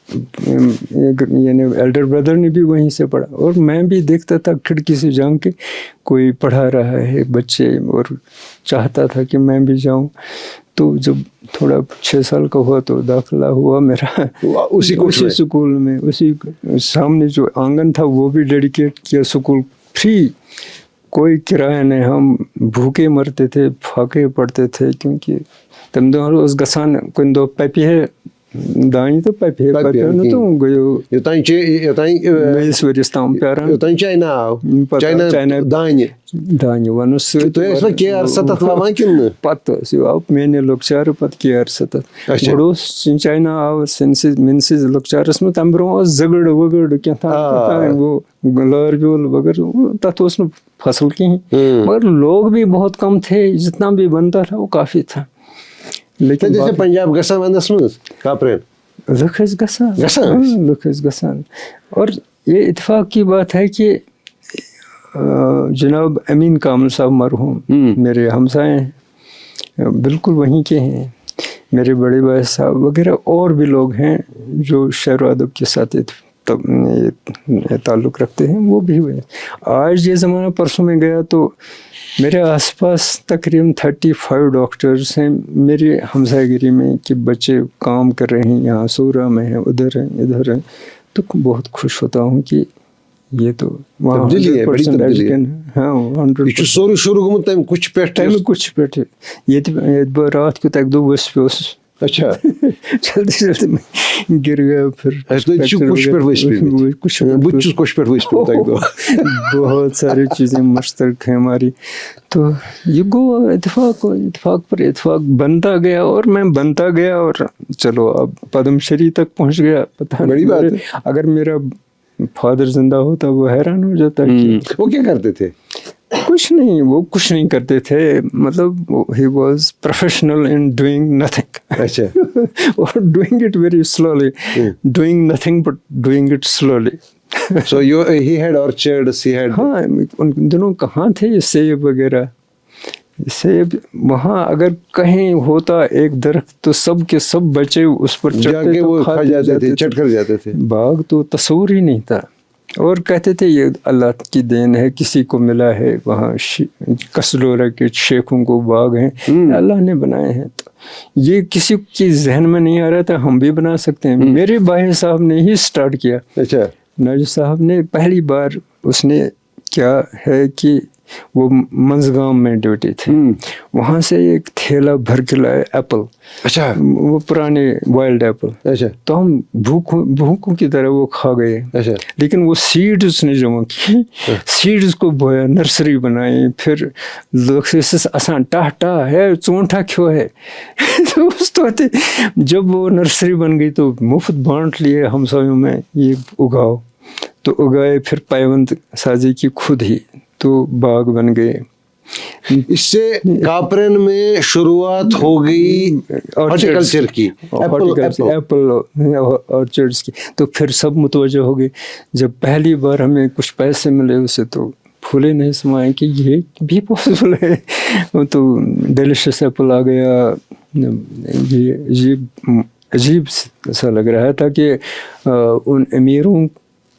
یعنی ایلڈر بردر نے بھی وہیں سے پڑھا، اور میں بھی دیکھتا تھا کھڑکی سے جان کے کوئی پڑھا رہا ہے بچے، اور چاہتا تھا کہ میں بھی جاؤں. تو جب تھوڑا 6 سال کا ہوا تو داخلہ ہوا میرا اسی سکول میں. اسی سامنے جو آنگن تھا وہ بھی ڈیڈیکیٹ کیا، سکول فری، کوئی کرایہ نہیں. ہم بھوکے مرتے تھے، پھاکے پڑتے تھے، کیونکہ تم دو روز گسان کن دو پیپی ہے دائیں تو پیپی ہے تو گیو میس ورستام پیاران چائنا دائیں ونس پتہ آو مینے لوکچار پتہ کیئر ستت گوڑوس چائنا آو منسز لوکچارس میں تم برو زگڑ وگڑ کیا تھا وہ لار بیول وغیرہ تت اس فصل کی، مگر لوگ بھی بہت کم تھے، جتنا بھی بنتا تھا وہ کافی تھا. لیکن جیسے پنجاب گسان وندس میں کاپرین لکھس گسان. اور یہ اتفاق کی بات ہے کہ جناب امین کامل صاحب مرحوم میرے ہمسائے ہیں، بالکل وہیں کے ہیں. میرے بڑے بھائی صاحب وغیرہ اور بھی لوگ ہیں جو شعر و ادب کے ساتھ تعلق رکھتے ہیں، وہ بھی ہوئے. آج یہ زمانہ پرسوں میں گیا تو میرے آس پاس تقریباً 35 ڈاکٹرز ہیں میری ہمسائے گیری میں، کہ بچے کام کر رہے ہیں، یہاں سورا میں ہیں، ادھر ہیں، ادھر ہیں. تو بہت خوش ہوتا ہوں کہ یہ تو تبدیلی ہے، بڑی تبدیلی ہے. ہاں سوری شروع گمت تم کچھ پیٹھ یہ رات کو تک 2 بس پہ اس. اچھا جلدی میں گر گیا. پھر بہت ساری چیزیں مشترک ہیں ہماری. تو یہ گو اتفاق پر اتفاق بنتا گیا، اور میں بنتا گیا، اور چلو اب پدم شری تک پہنچ گیا. پتہ نہیں اگر میرا فادر زندہ ہوتا وہ حیران ہو جاتا. وہ کیا کرتے تھے؟ کچھ نہیں، وہ کچھ نہیں کرتے تھے، مطلب he was professional in doing nothing. اچھا. اور doing it very slowly, doing nothing but doing it slowly. So he had orchards, he had. ہاں ان دنوں کہاں تھے یہ سیب وغیرہ. سیب وہاں اگر کہیں ہوتا ایک درخت تو سب کے سب بچے اس پر چڑھتے کے وہ کھا جاتے تھے، چٹ کر جاتے تھے. باغ تو تصور ہی نہیں تھا. اور کہتے تھے یہ اللہ کی دین ہے، کسی کو ملا ہے. وہاں کسلورا کے شیخوں کو باغ ہیں، اللہ نے بنائے ہیں. تو یہ کسی کے ذہن میں نہیں آ رہا تھا ہم بھی بنا سکتے ہیں. میرے بھائی صاحب نے ہی سٹارٹ کیا. اچھا. ناجد صاحب نے پہلی بار اس نے کیا ہے کہ وہ منزگام میں ڈیوٹی تھے، وہاں سے ایک تھیلا بھر کے لائے ایپل. اچھا. وہ پرانے وائلڈ ایپل. اچھا. تو ہم بھوکوں کی طرح وہ کھا گئے. اچھا. لیکن وہ سیڈز نے جمع کی، سیڈز کو بویا، نرسری بنائی. پھر لوگ آسان ٹاہ ہے چونٹا کیوں ہے. تو اس تو جب وہ نرسری بن گئی تو مفت بانٹ لیے ہمسایوں میں، یہ اگاؤ. تو اگائے، پھر پیوند سازی کی خود ہی، تو باغ بن گئے. اس سے کاپرین میں شروعات ہو گئی ہارٹیکلچر کی، ایپل آرچرڈس کی. تو پھر سب متوجہ ہو گئے. جب پہلی بار ہمیں کچھ پیسے ملے اسے تو پھولے نہیں سمائے کہ یہ بھی پاسبل ہے. تو ڈیلیشیس ایپل آ گیا. یہ عجیب سا لگ رہا تھا کہ ان امیروں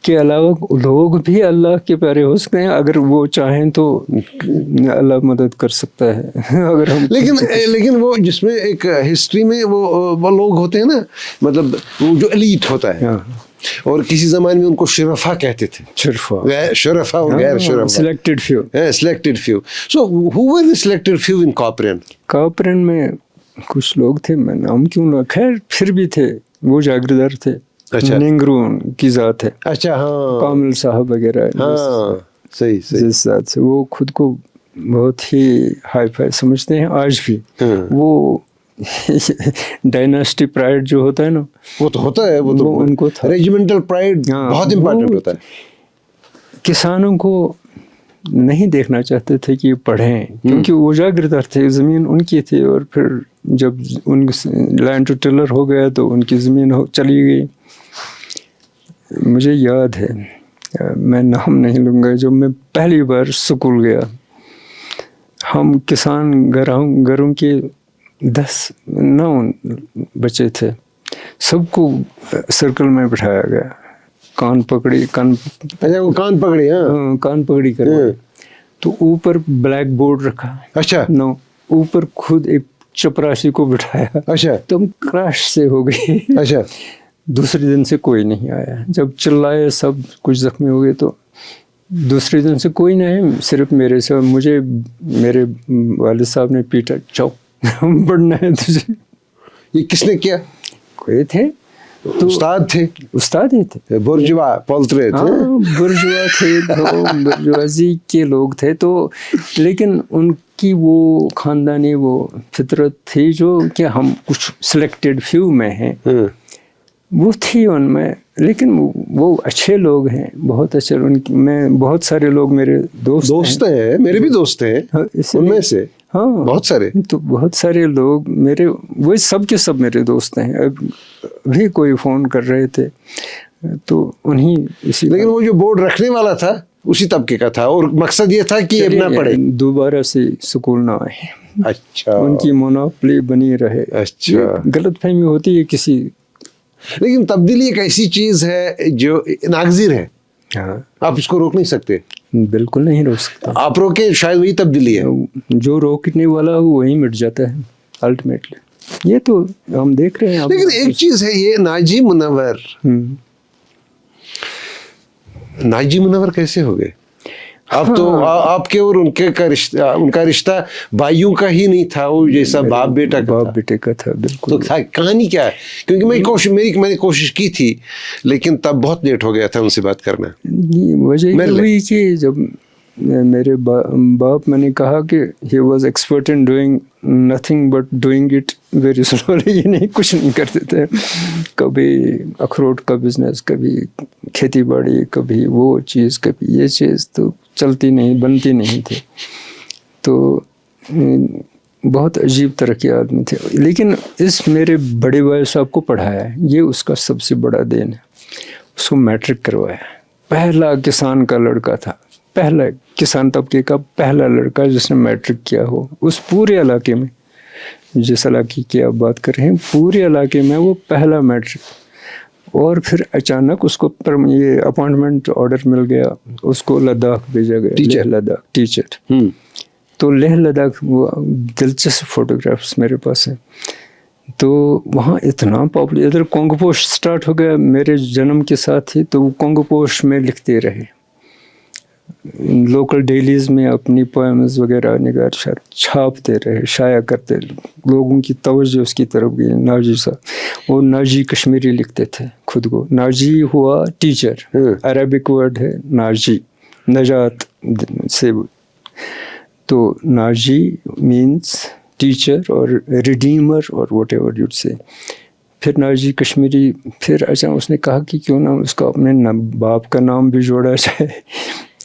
کے علاوہ لوگ بھی اللہ کے پیارے ہو سکتے ہیں اگر وہ چاہیں تو اللہ مدد کر سکتا ہے. اگر ہم لیکن وہ جس میں ایک ہسٹری میں وہ لوگ ہوتے ہیں نا، مطلب وہ جو ایلیٹ ہوتا ہے، اور کسی زمانے میں ان کو شرفا کہتے تھے. شرفا اور غیر شرفا، selected few. Selected few. So who were the selected few in کاپرین؟ کاپرین میں کچھ لوگ تھے، میں نام کیوں نہ، خیر پھر بھی تھے. وہ جاگیردار تھے. اچھا، ننگرو کی ذات ہے. اچھا، ہاں، کامل صاحب وغیرہ. ہاں، صحیح. جس ذات سے وہ خود کو بہت ہی ہائی فائی سمجھتے ہیں آج بھی. وہ ڈائناسٹی پرائڈ جو ہوتا ہے نا، وہ تو ہوتا ہے. وہ تو ان کو تھا. ریجیمنٹل پرائڈ بہت امپورٹنٹ ہوتا ہے. کسانوں کو نہیں دیکھنا چاہتے تھے کہ پڑھیں، کیونکہ وہ جاگیردار تھے، زمین ان کی تھی. اور پھر جب ان لینڈ ٹو ٹلر ہو گیا تو ان کی زمین چلی گئی. مجھے یاد ہے، میں نام نہیں لوں گا، جب میں پہلی بار اسکول گیا، ہم کسان گھروں کے 9 بچے تھے. سب کو سرکل میں بٹھایا گیا. کان پکڑی کر تو اوپر بلیک بورڈ رکھا. اچھا، اوپر خود ایک چپراسی کو بٹھایا. اچھا، تم کراش سے ہو گئی. اچھا. دوسرے دن سے کوئی نہیں آیا. جب چلائے سب کچھ زخمی ہو گئے تو دوسرے دن سے کوئی نہیں، صرف میرے سے. مجھے میرے والد صاحب نے پیٹا، چاؤ پڑھنا ہے تجھے. یہ کس نے کیا؟ کوئی تھے تو استاد ہی تھے. برجوا پولترے تھے. برجوا تھے، برجوازی کے لوگ تھے. تو لیکن ان کی وہ خاندانی وہ فطرت تھی جو کہ ہم کچھ سلیکٹڈ فیو میں ہیں، وہ تھی ان میں. لیکن وہ اچھے لوگ ہیں، بہت اچھے. میں بہت سارے لوگ میرے دوست ہیں، میرے بھی دوست ہیں ان میں سے. ہاں، بہت سارے. تو بہت سارے لوگ میرے، وہ سب کے سب میرے دوست ہیں. اب بھی کوئی فون کر رہے تھے تو انہیں لیکن وہ جو بورڈ رکھنے والا تھا اسی طبقے کا تھا، اور مقصد یہ تھا کہ یہ نہ پڑھے، دوبارہ سے سکول نہ آئے. اچھا، ان کی مونوپلی بنی رہے. اچھا. غلط فہمی ہوتی ہے کسی. لیکن تبدیلی ایک ایسی چیز ہے جو ناگزیر ہے. ہاں، آپ اس کو روک نہیں سکتے. بالکل نہیں روک سکتا. آپ روکیں شاید وہی تبدیلی ہے. جو روکنے والا ہو وہی مٹ جاتا ہے الٹیمیٹلی. یہ تو ہم دیکھ رہے ہیں. لیکن ایک چیز ہے، یہ ناجی منور کیسے ہو گئے؟ اب تو آپ کے اور ان کا رشتہ بھائیوں کا ہی نہیں تھا، وہ جیسا باپ بیٹے کا تھا. بالکل. تو کہانی کیا ہے؟ کیونکہ میں نے کوشش کی تھی لیکن تب بہت لیٹ ہو گیا تھا ان سے بات کرنا. وجہ یہ ہوئی کہ جب میرے باپ، میں نے کہا کہ he was expert in doing nothing but doing it very slowly. یہ نہیں، کچھ نہیں کرتے تھے. کبھی اخروٹ کا بزنس، کبھی کھیتی باڑی، کبھی وہ چیز، کبھی یہ چیز، تو چلتی نہیں، بنتی نہیں تھی. تو بہت عجیب طرح کے آدمی تھے. لیکن اس میرے بڑے بھائی صاحب کو پڑھایا ہے، یہ اس کا سب سے بڑا دین ہے. اس کو میٹرک کروایا. پہلا کسان کا لڑکا تھا، پہلا کسان طبقے کا پہلا لڑکا جس نے میٹرک کیا ہو اس پورے علاقے میں. جس علاقے کی آپ بات کر رہے ہیں، پورے علاقے میں وہ پہلا میٹرک. اور پھر اچانک اس کو یہ اپوائنٹمنٹ آرڈر مل گیا، اس کو لداخ بھیجا گیا. لداخ ٹیچر. تو لیہ لداخ، وہ دلچسپ فوٹوگرافس میرے پاس ہیں. تو وہاں اتنا پاپولر، ادھر کونگو پوسٹ سٹارٹ ہو گیا میرے جنم کے ساتھ ہی. تو وہ کونگو پوسٹ میں لکھتے رہے، لوکل ڈیلیز میں اپنی پوئمز وغیرہ نگار چھاپتے رہے، شائع کرتے. لوگوں کی توجہ اس کی طرف گئی. ناجی صاحب، وہ ناجی کشمیری لکھتے تھے خود کو. ناجی ہوا ٹیچر، عربک ورڈ ہے ناجی، نجات سے. تو ناجی مینس ٹیچر اور ریڈیمر اور واٹ ایور یوڈ سے. پھر ناجی کشمیری. پھر اچھا اس نے کہا کہ کیوں نہ اس کا اپنے باپ کا نام بھی جوڑا جائے.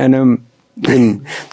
NM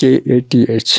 KATH,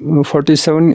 47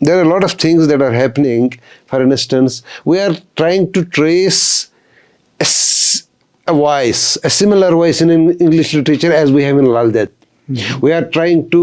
there are a lot of things that are happening. For instance, we are trying to trace a voice, a similar voice in English literature as we have in Lal Ded. We are trying to,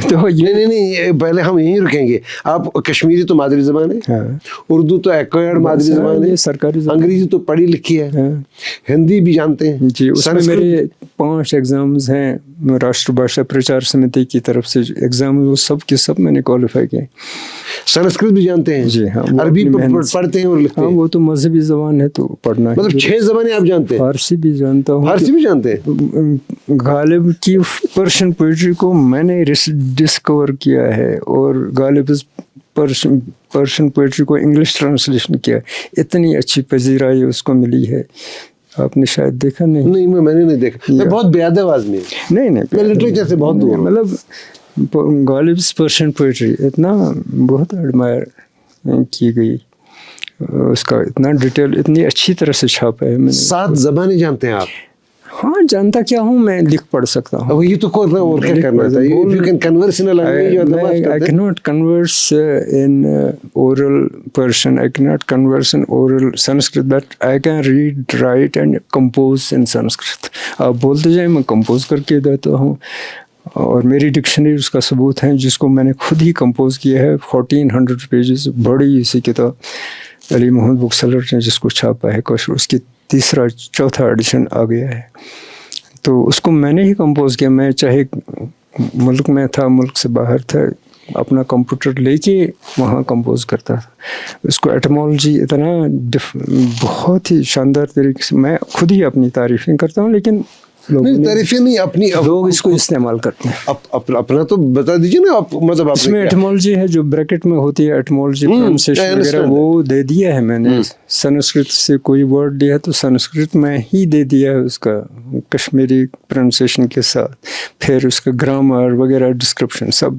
تو یہ نہیں پہلے ہم یہیں رکیں گے. آپ کشمیری تو مادری زبان ہے, اردو تو ایکوائرڈ مادری زبان ہے, سرکاری زبان, انگریزی تو پڑھی لکھی ہے, ہندی بھی جانتے ہیں جی. اس میں میرے 5 ایگزامز ہیں راشٹر بھاشا پرچار سمیتی کی طرف سے ایگزام, وہ سب کے سب میں نے کوالیفائی کیے. سنسکرت بھی جانتے ہیں؟ جی ہاں. عربی پڑھتے ہیں اور لکھتے ہیں؟ وہ تو مذہبی زبان ہے تو پڑھنا ہے. مطلب 6 زبانیں آپ جانتے ہیں؟ فارسی بھی جانتا ہوں. فارسی بھی جانتے ہیں؟ غالب کی پرشین پوئٹری کو میں نے ڈسکور کیا ہے, اور غالب پرشین پوئٹری کو انگلش ٹرانسلیشن کیا. اتنی اچھی پذیرائی اس کو ملی ہے, آپ نے شاید دیکھا نہیں. نہیں میں نے نہیں دیکھا, میں بہت بے ادب آدمی ہوں. نہیں میں لٹریچر سے بہت دور ہوں. مطلب غالب پرشین پوئٹری اتنا بہت ایڈمائر کی گئی, اس کا اتنا ڈیٹیل اتنی اچھی طرح سے چھاپا ہے. 7 زبانیں جانتے ہیں آپ؟ ہاں جانتا کیا ہوں, میں لکھ پڑھ سکتا ہوں. یہ تو اور کیا کرنا تھا. If you can converse in a language, I cannot converse in oral Persian. I cannot converse in oral Sanskrit, but I can read, write and compose in Sanskrit. آپ بولتے جائیں, میں کمپوز کر کے دیتا ہوں, اور میری ڈکشنری اس کا ثبوت ہے, جس کو میں نے خود ہی کمپوز کیا ہے. 1400 پیجز بڑی سی کتاب, علی محمد بک سیلر نے جس کو چھاپا ہے کوشش, اس کی 3-4 ایڈیشن آ گیا ہے. تو اس کو میں نے ہی کمپوز کیا. میں چاہے ملک میں تھا, ملک سے باہر تھا, اپنا کمپیوٹر لے کے وہاں کمپوز کرتا تھا. اس کو ایٹمالوجی اتنا بہت ہی شاندار طریقے سے, میں خود ہی اپنی تعریفیں کرتا ہوں, لیکن تعریفیں نہیں, اپنی لوگ اس کو استعمال کرتے ہیں. اپنا تو بتا دیجیے نا آپ. مطلب اس میں ایٹمالوجی ہے جو بریکٹ میں ہوتی ہے, ایٹمالوجی پروننسیشن وغیرہ, وہ دے دیا ہے میں نے. سنسکرت سے کوئی ورڈ لیا تو سنسکرت میں ہی دے دیا ہے اس کا کشمیری پروننسیشن کے ساتھ, پھر اس کا گرامر وغیرہ ڈسکرپشن سب.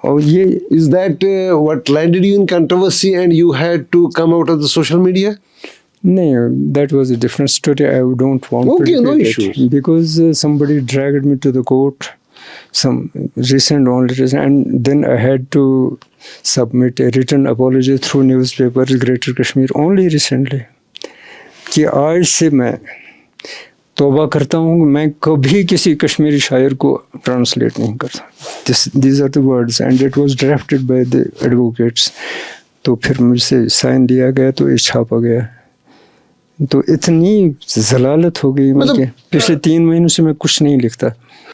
اور یہ is that what landed you in controversy and you had to come out of the social media? No, that was a different story. I don't want to repeat no it, issues. because somebody dragged me to the court, some recent only, and then I had to submit a written apology through newspaper Greater Kashmir only recently. کہ آج سے میں توبہ کرتا ہوں کہ میں کبھی کسی کشمیری شاعر کو ٹرانسلیٹ نہیں کرتا. These are the words and it was drafted by the advocates. تو پھر مجھ سے سائن دیا گیا تو یہ چھاپا گیا. تو اتنی ضلالت ہو گئی, مطلب پچھلے 3 مہینوں سے میں کچھ نہیں لکھتا.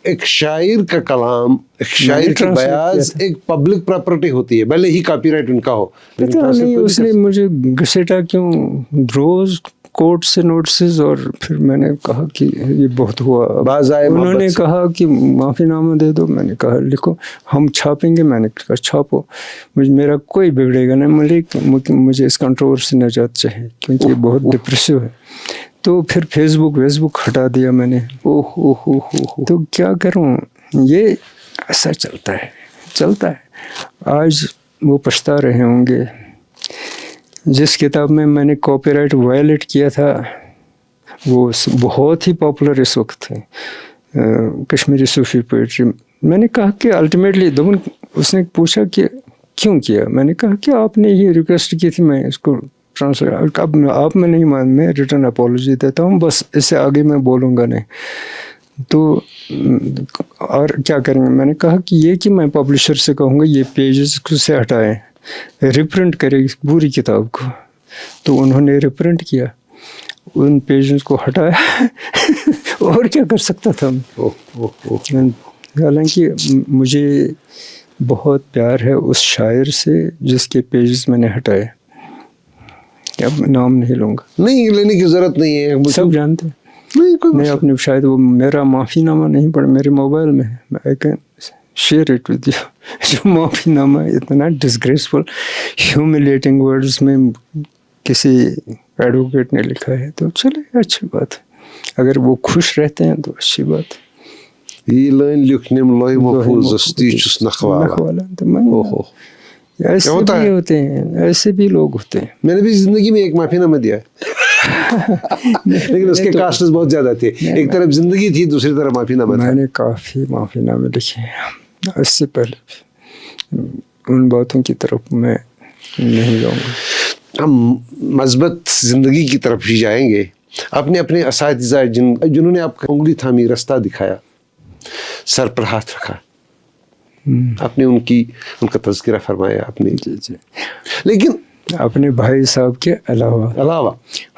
ایک شاعر کا کلام, ایک شاعر کا بیاض ایک پبلک پراپرٹی ہوتی ہے, بھلے ہی کاپی رائٹ ان کا ہو. پتہ نہیں اس نے مجھے گھسیٹا کیوں, روز کورٹ سے نوٹسز, اور پھر میں نے کہا کہ یہ بہت ہوا. انہوں نے کہا کہ معافی نامہ دے دو, میں نے کہا لکھو, ہم چھاپیں گے. میں نے کہا چھاپو, میرا کوئی بگڑے گا نہیں, مجھے اس کنٹرول سے نجات چاہیے کیونکہ یہ بہت ڈپریسو ہے. تو پھر فیس بک ہٹا دیا میں نے. تو کیا کروں, یہ ایسا چلتا ہے. آج وہ پچھتا رہے ہوں گے. جس کتاب میں نے کاپی رائٹ وائلیٹ کیا تھا وہ بہت ہی پاپولر اس وقت ہے, کشمیری صوفی پوئٹری. میں نے کہا کہ الٹیمیٹلی اس نے پوچھا کہ کیوں کیا. میں نے کہا کہ آپ نے ہی ریکویسٹ کی تھی, میں اس کو ٹرانسلیٹ, اب آپ میں نہیں مان, میں ریٹرن اپالوجی دیتا ہوں, بس اس سے آگے میں بولوں گا نہیں. تو اور کیا کریں گے. میں نے کہا کہ یہ کہ میں پبلشر سے کہوں گا یہ پیجز سے ہٹائیں, ریپرنٹ کرے پوری کتاب کو. تو انہوں نے ریپرنٹ کیا, ان پیجز کو ہٹایا. اور کیا کر سکتا تھا. حالانکہ مجھے بہت پیار ہے اس شاعر سے جس کے پیجز میں نے ہٹائے. اب نام نہیں لوں گا. نہیں لینے کی ضرورت نہیں ہے, سب جانتے ہیں. میں اپنے شاید وہ میرا معافی نامہ نہیں پڑھا, میرے موبائل میں ہے, I can share it with you. جو معافی نامہ اتنا ڈسگریسفل ہیوملیٹنگ ورڈز میں کسی ایڈوکیٹ نے لکھا ہے, تو چلے اچھی بات ہے. اگر وہ خوش رہتے ہیں تو اچھی بات ہے. یہ لائن لکھنے میں محفوظ تیچس نخوالا. ایسے بھی ہوتے ہیں, ایسے بھی لوگ ہوتے ہیں. میں نے بھی زندگی میں ایک معافی نامہ دیا ہے, لیکن اس کے کاسٹس بہت زیادہ تھے. ایک طرف زندگی تھی, دوسری طرف معافی نامہ. میں نے کافی معافی نامے لکھے ہیں اس سے پہلے بھی. ان باتوں کی طرف میں نہیں جاؤں گا. ہم مثبت زندگی کی طرف ہی جائیں گے. آپ نے اپنے اساتذہ جنہوں نے آپ کو انگلی تھامی, راستہ دکھایا, سر پر ہاتھ رکھا, آپ نے ان کا تذکرہ فرمایا آپ نے. جی جی. لیکن اپنے بھائی صاحب کے علاوہ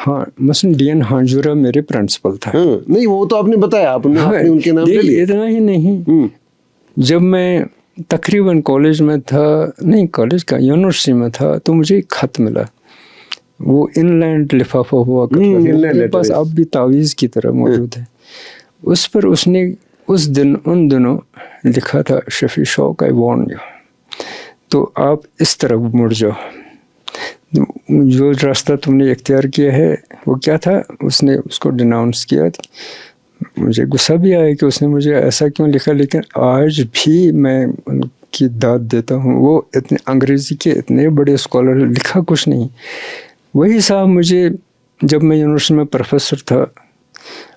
ہاں مثلاً ڈی این ہانجورا میرے پرنسپل تھا. نہیں وہ تو آپ نے بتایا, آپ نے ان کے نام لے لیے. اتنا ہی نہیں, جب میں تقریباً کالج میں تھا, نہیں کالج کا یونیورسٹی میں تھا, تو مجھے ایک خط ملا. وہ ان لینڈ لفافہ ہوا کرتا تھا, میرے پاس اب بھی تعویذ کی طرح موجود ہے. اس پر اس نے ان دنوں لکھا تھا, شفیع شوق آئی وارن یو, تو آپ اس طرف مڑ جاؤ, جو راستہ تم نے اختیار کیا ہے وہ کیا تھا. اس نے اس کو ڈیناؤنس کیا. مجھے غصہ بھی آیا کہ اس نے مجھے ایسا کیوں لکھا, لیکن آج بھی میں ان کی داد دیتا ہوں. وہ اتنے انگریزی کے اتنے بڑے اسکالر, لکھا کچھ نہیں. وہی صاحب مجھے جب میں یونیورسٹی میں پروفیسر تھا,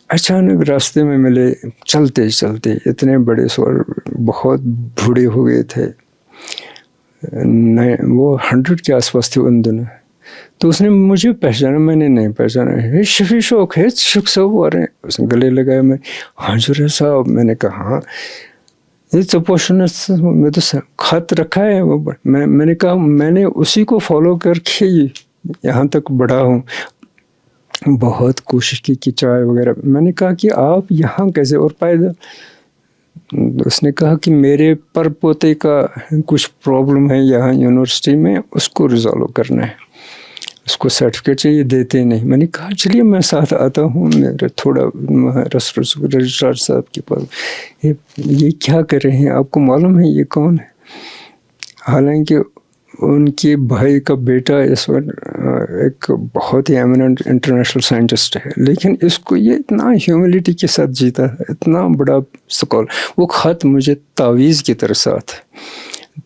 اچانک راستے میں ملے, چلتے چلتے اتنے بڑے بہت بوڑھے ہو گئے تھے, وہ 100 کے آس پاس تھے ان دنوں. تو اس نے مجھے پہچانا, میں نے نہیں پہچانا. شفیع شوق ہے, شوق صاحب آ رہے ہیں. اس نے گلے لگایا. میں ہانجورا صاحب, میں نے کہا ہاں یہ چپوشن میں تو خط رکھا ہے. میں نے کہا میں نے اسی کو فالو کر کے یہاں تک بڑھا ہوں. بہت کوشش کی کہ چائے وغیرہ. میں نے کہا کہ آپ یہاں کیسے اور پیدا. اس نے کہا کہ میرے پر پوتے کا کچھ پرابلم ہے یہاں یونیورسٹی میں, اس کو ریزالو کرنا ہے, اس کو سرٹیفکیٹ چاہیے, دیتے نہیں. میں نے کہا چلیے میں ساتھ آتا ہوں. میرے تھوڑا رجسٹرار صاحب کے پاس, یہ کیا کر رہے ہیں, آپ کو معلوم ہے یہ کون ہے. حالانکہ ان کے بھائی کا بیٹا اس وقت ایک بہت ہی ایمیننٹ انٹرنیشنل سائنٹسٹ ہے, لیکن اس کو یہ اتنا ہیوملٹی کے ساتھ جیتا ہے, اتنا بڑا سکول. وہ خط مجھے تعویذ کی طرح ساتھ.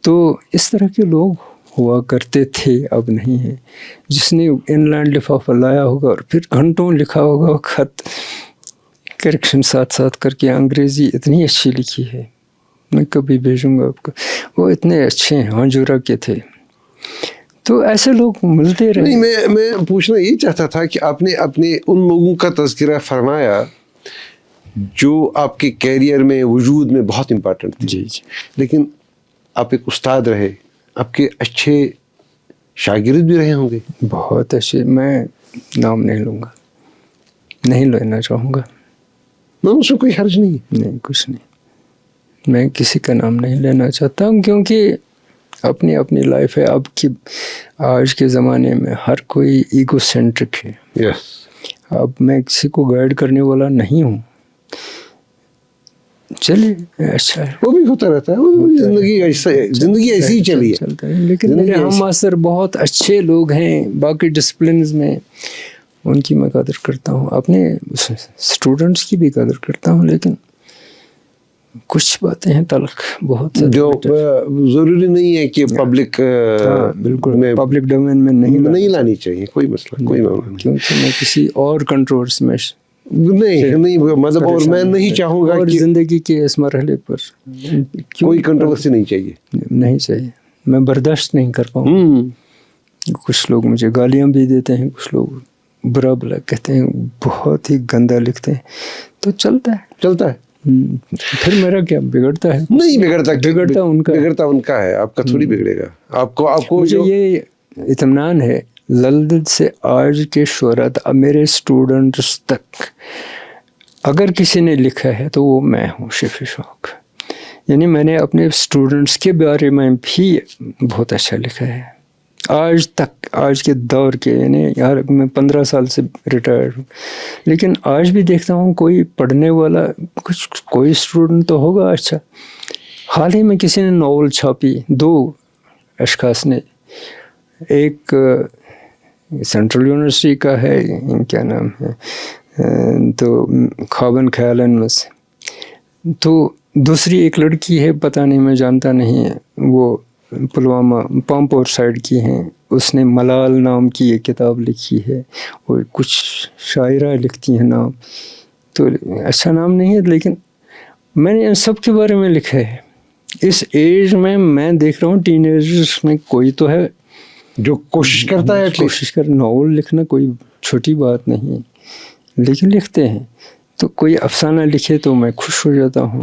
تو اس طرح کے لوگ ہوا کرتے تھے, اب نہیں ہے. جس نے ان لینڈ لفافہ لایا ہوگا اور پھر گھنٹوں لکھا ہوگا خط, کریکشن ساتھ ساتھ کر کے. انگریزی اتنی اچھی لکھی ہے, میں کبھی بھیجوں گا آپ کو. وہ اتنے اچھے ہیں, ہانجورا کے تھے. تو ایسے لوگ ملتے رہے. نہیں, میں پوچھنا یہ چاہتا تھا کہ آپ نے اپنے ان لوگوں کا تذکرہ فرمایا جو آپ کے کیریئر میں, وجود میں بہت امپورٹنٹ تھے. جی جی. لیکن آپ ایک استاد رہے, آپ کے اچھے شاگرد بھی رہے ہوں گے. بہت اچھے. میں نام نہیں لوں گا, نہیں لینا چاہوں گا. میں اس میں کوئی حرج نہیں. نہیں کچھ نہیں, میں کسی کا نام نہیں لینا چاہتا ہوں, کیونکہ اپنی اپنی لائف ہے. اب کی آج کے زمانے میں ہر کوئی ایگو سینٹرک ہے. یس. اب میں کسی کو گائیڈ کرنے والا نہیں ہوں. چلیے اچھا ہے, وہ بھی ہوتا رہتا ہے. زندگی ایسی ہی چلی ہے, چلتا ہے. لیکن میرے ہم ماسٹر بہت اچھے لوگ ہیں باقی ڈسپلنز میں, ان کی میں قدر کرتا ہوں. اپنے اسٹوڈنٹس کی بھی قدر کرتا ہوں, لیکن کچھ باتیں ہیں تلخ بہت, جو ضروری نہیں ہے کہ پبلک, بالکل پبلک ڈومین میں نہیں لانی چاہیے. کوئی مسئلہ, کوئی معاملہ نہیں. کیونکہ میں کسی اور کنٹرولز میں نہیں مطلب, اور میں نہیں چاہوں گا کہ زندگی کے اس مرحلے پر کوئی کنٹروورسی نہیں چاہیے. نہیں چاہیے, میں برداشت نہیں کر پاؤں. کچھ لوگ مجھے گالیاں بھی دیتے ہیں, کچھ لوگ برا بلا کہتے ہیں, بہت ہی گندا لکھتے ہیں. تو چلتا ہے. پھر میرا کیا بگڑتا ہے؟ نہیں بگڑتا ان کا ہے, آپ کا تھوڑی بگڑے گا. آپ کو مجھے یہ اطمینان ہے للدت سے آج کے شعراء, اب میرے اسٹوڈنٹس تک اگر کسی نے لکھا ہے تو وہ میں ہوں, شفیع شوق. یعنی میں نے اپنے اسٹوڈنٹس کے بارے میں بھی بہت اچھا لکھا ہے آج تک, آج کے دور کے. یعنی یار میں 15 سال سے ریٹائرڈ ہوں, لیکن آج بھی دیکھتا ہوں کوئی پڑھنے والا, کوئی اسٹوڈنٹ تو ہوگا اچھا. حال ہی میں کسی نے ناول چھاپی, 2 اشخاص نے, ایک سینٹرل یونیورسٹی کا ہے, کیا نام ہے, تو خوابن خیالن میں سے. تو دوسری ایک لڑکی ہے, پتہ نہیں, میں جانتا نہیں, وہ پلوامہ پامپور سائڈ کی ہیں. اس نے ملال نام کی ایک کتاب لکھی ہے, وہ کچھ شاعرہ لکھتی ہیں نام, تو اچھا نام نہیں ہے, لیکن میں نے ان سب کے بارے میں لکھا ہے. اس ایج میں دیکھ رہا ہوں ٹین ایجرز میں کوئی تو ہے جو کوشش کرتا ہے, کوشش کر. ناول لکھنا کوئی چھوٹی بات نہیں, لیکن لکھتے ہیں. تو کوئی افسانہ لکھے تو میں خوش ہو جاتا ہوں,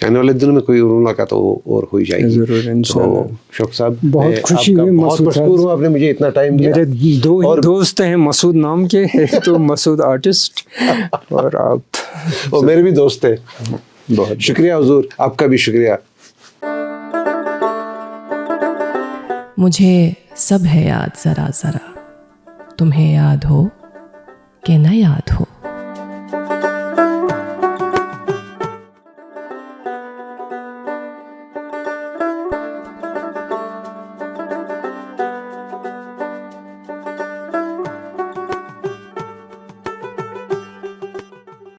کہ آنے والے دنوں میں کوئی ملاقات اور ہو جائے گی. ضرور انشاءاللہ. شوق صاحب بہت خوشی ہوئی بہت مشکور ہوں آپ نے مجھے اتنا ٹائم دیا. میرے دو ہی دوست ہیں مسعود نام کے, ایک تو مسعود آرٹسٹ اور آپ, اور میرے بھی دوست ہیں. بہت شکریہ حضور, آپ کا بھی شکریہ. مجھے سب ہے یاد ذرا ذرا, تمہیں یاد ہو کہ نہ یاد ہو.